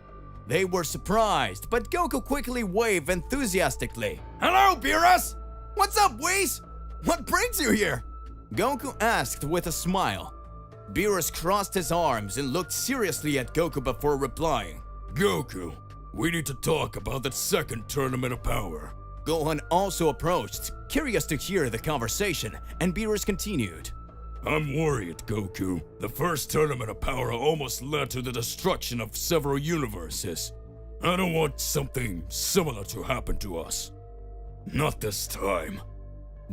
S3: They were surprised, but Goku quickly waved enthusiastically.
S5: Hello, Beerus! What's up, Whis? What brings you here?
S3: Goku asked with a smile. Beerus crossed his arms and looked seriously at Goku before replying.
S4: Goku, we need to talk about that second Tournament of Power.
S3: Gohan also approached, curious to hear the conversation, and Beerus continued.
S4: I'm worried, Goku. The first Tournament of Power almost led to the destruction of several universes. I don't want something similar to happen to us. Not this time.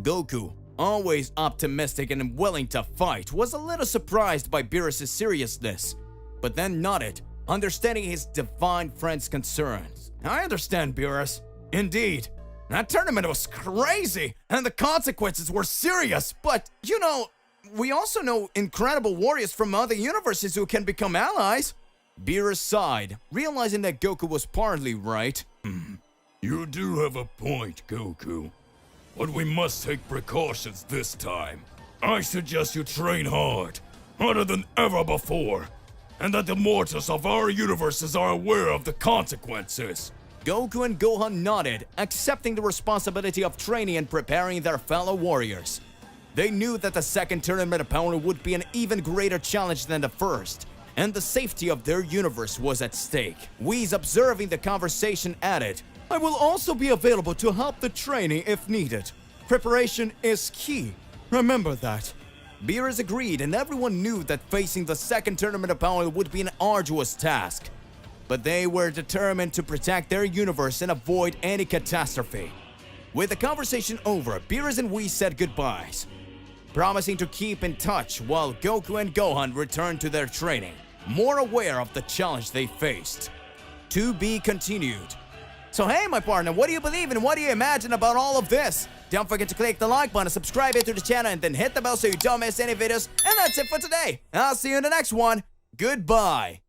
S3: Goku, always optimistic and willing to fight, was a little surprised by Beerus' seriousness, but then nodded, understanding his divine friend's concerns. I understand, Beerus. Indeed, that tournament was crazy, and the consequences were serious, but, you know, we also know incredible warriors from other universes who can become allies. Beerus sighed, realizing that Goku was partly right.
S4: You do have a point, Goku. But we must take precautions this time. I suggest you train hard, harder than ever before, and that the mortals of our universes are aware of the consequences.
S3: Goku and Gohan nodded, accepting the responsibility of training and preparing their fellow warriors. They knew that the second tournament opponent would be an even greater challenge than the first, and the safety of their universe was at stake. Whis, observing the conversation, added, I will also be available to help the training if needed. Preparation is key. Remember that. Beerus agreed, and everyone knew that facing the second tournament opponent would be an arduous task. But they were determined to protect their universe and avoid any catastrophe. With the conversation over, Beerus and Whis said goodbyes, promising to keep in touch while Goku and Gohan returned to their training, more aware of the challenge they faced. To be continued. So hey, my partner, what do you believe and what do you imagine about all of this? Don't forget to click the like button, subscribe to the channel, and then hit the bell so you don't miss any videos. And that's it for today. I'll see you in the next one. Goodbye.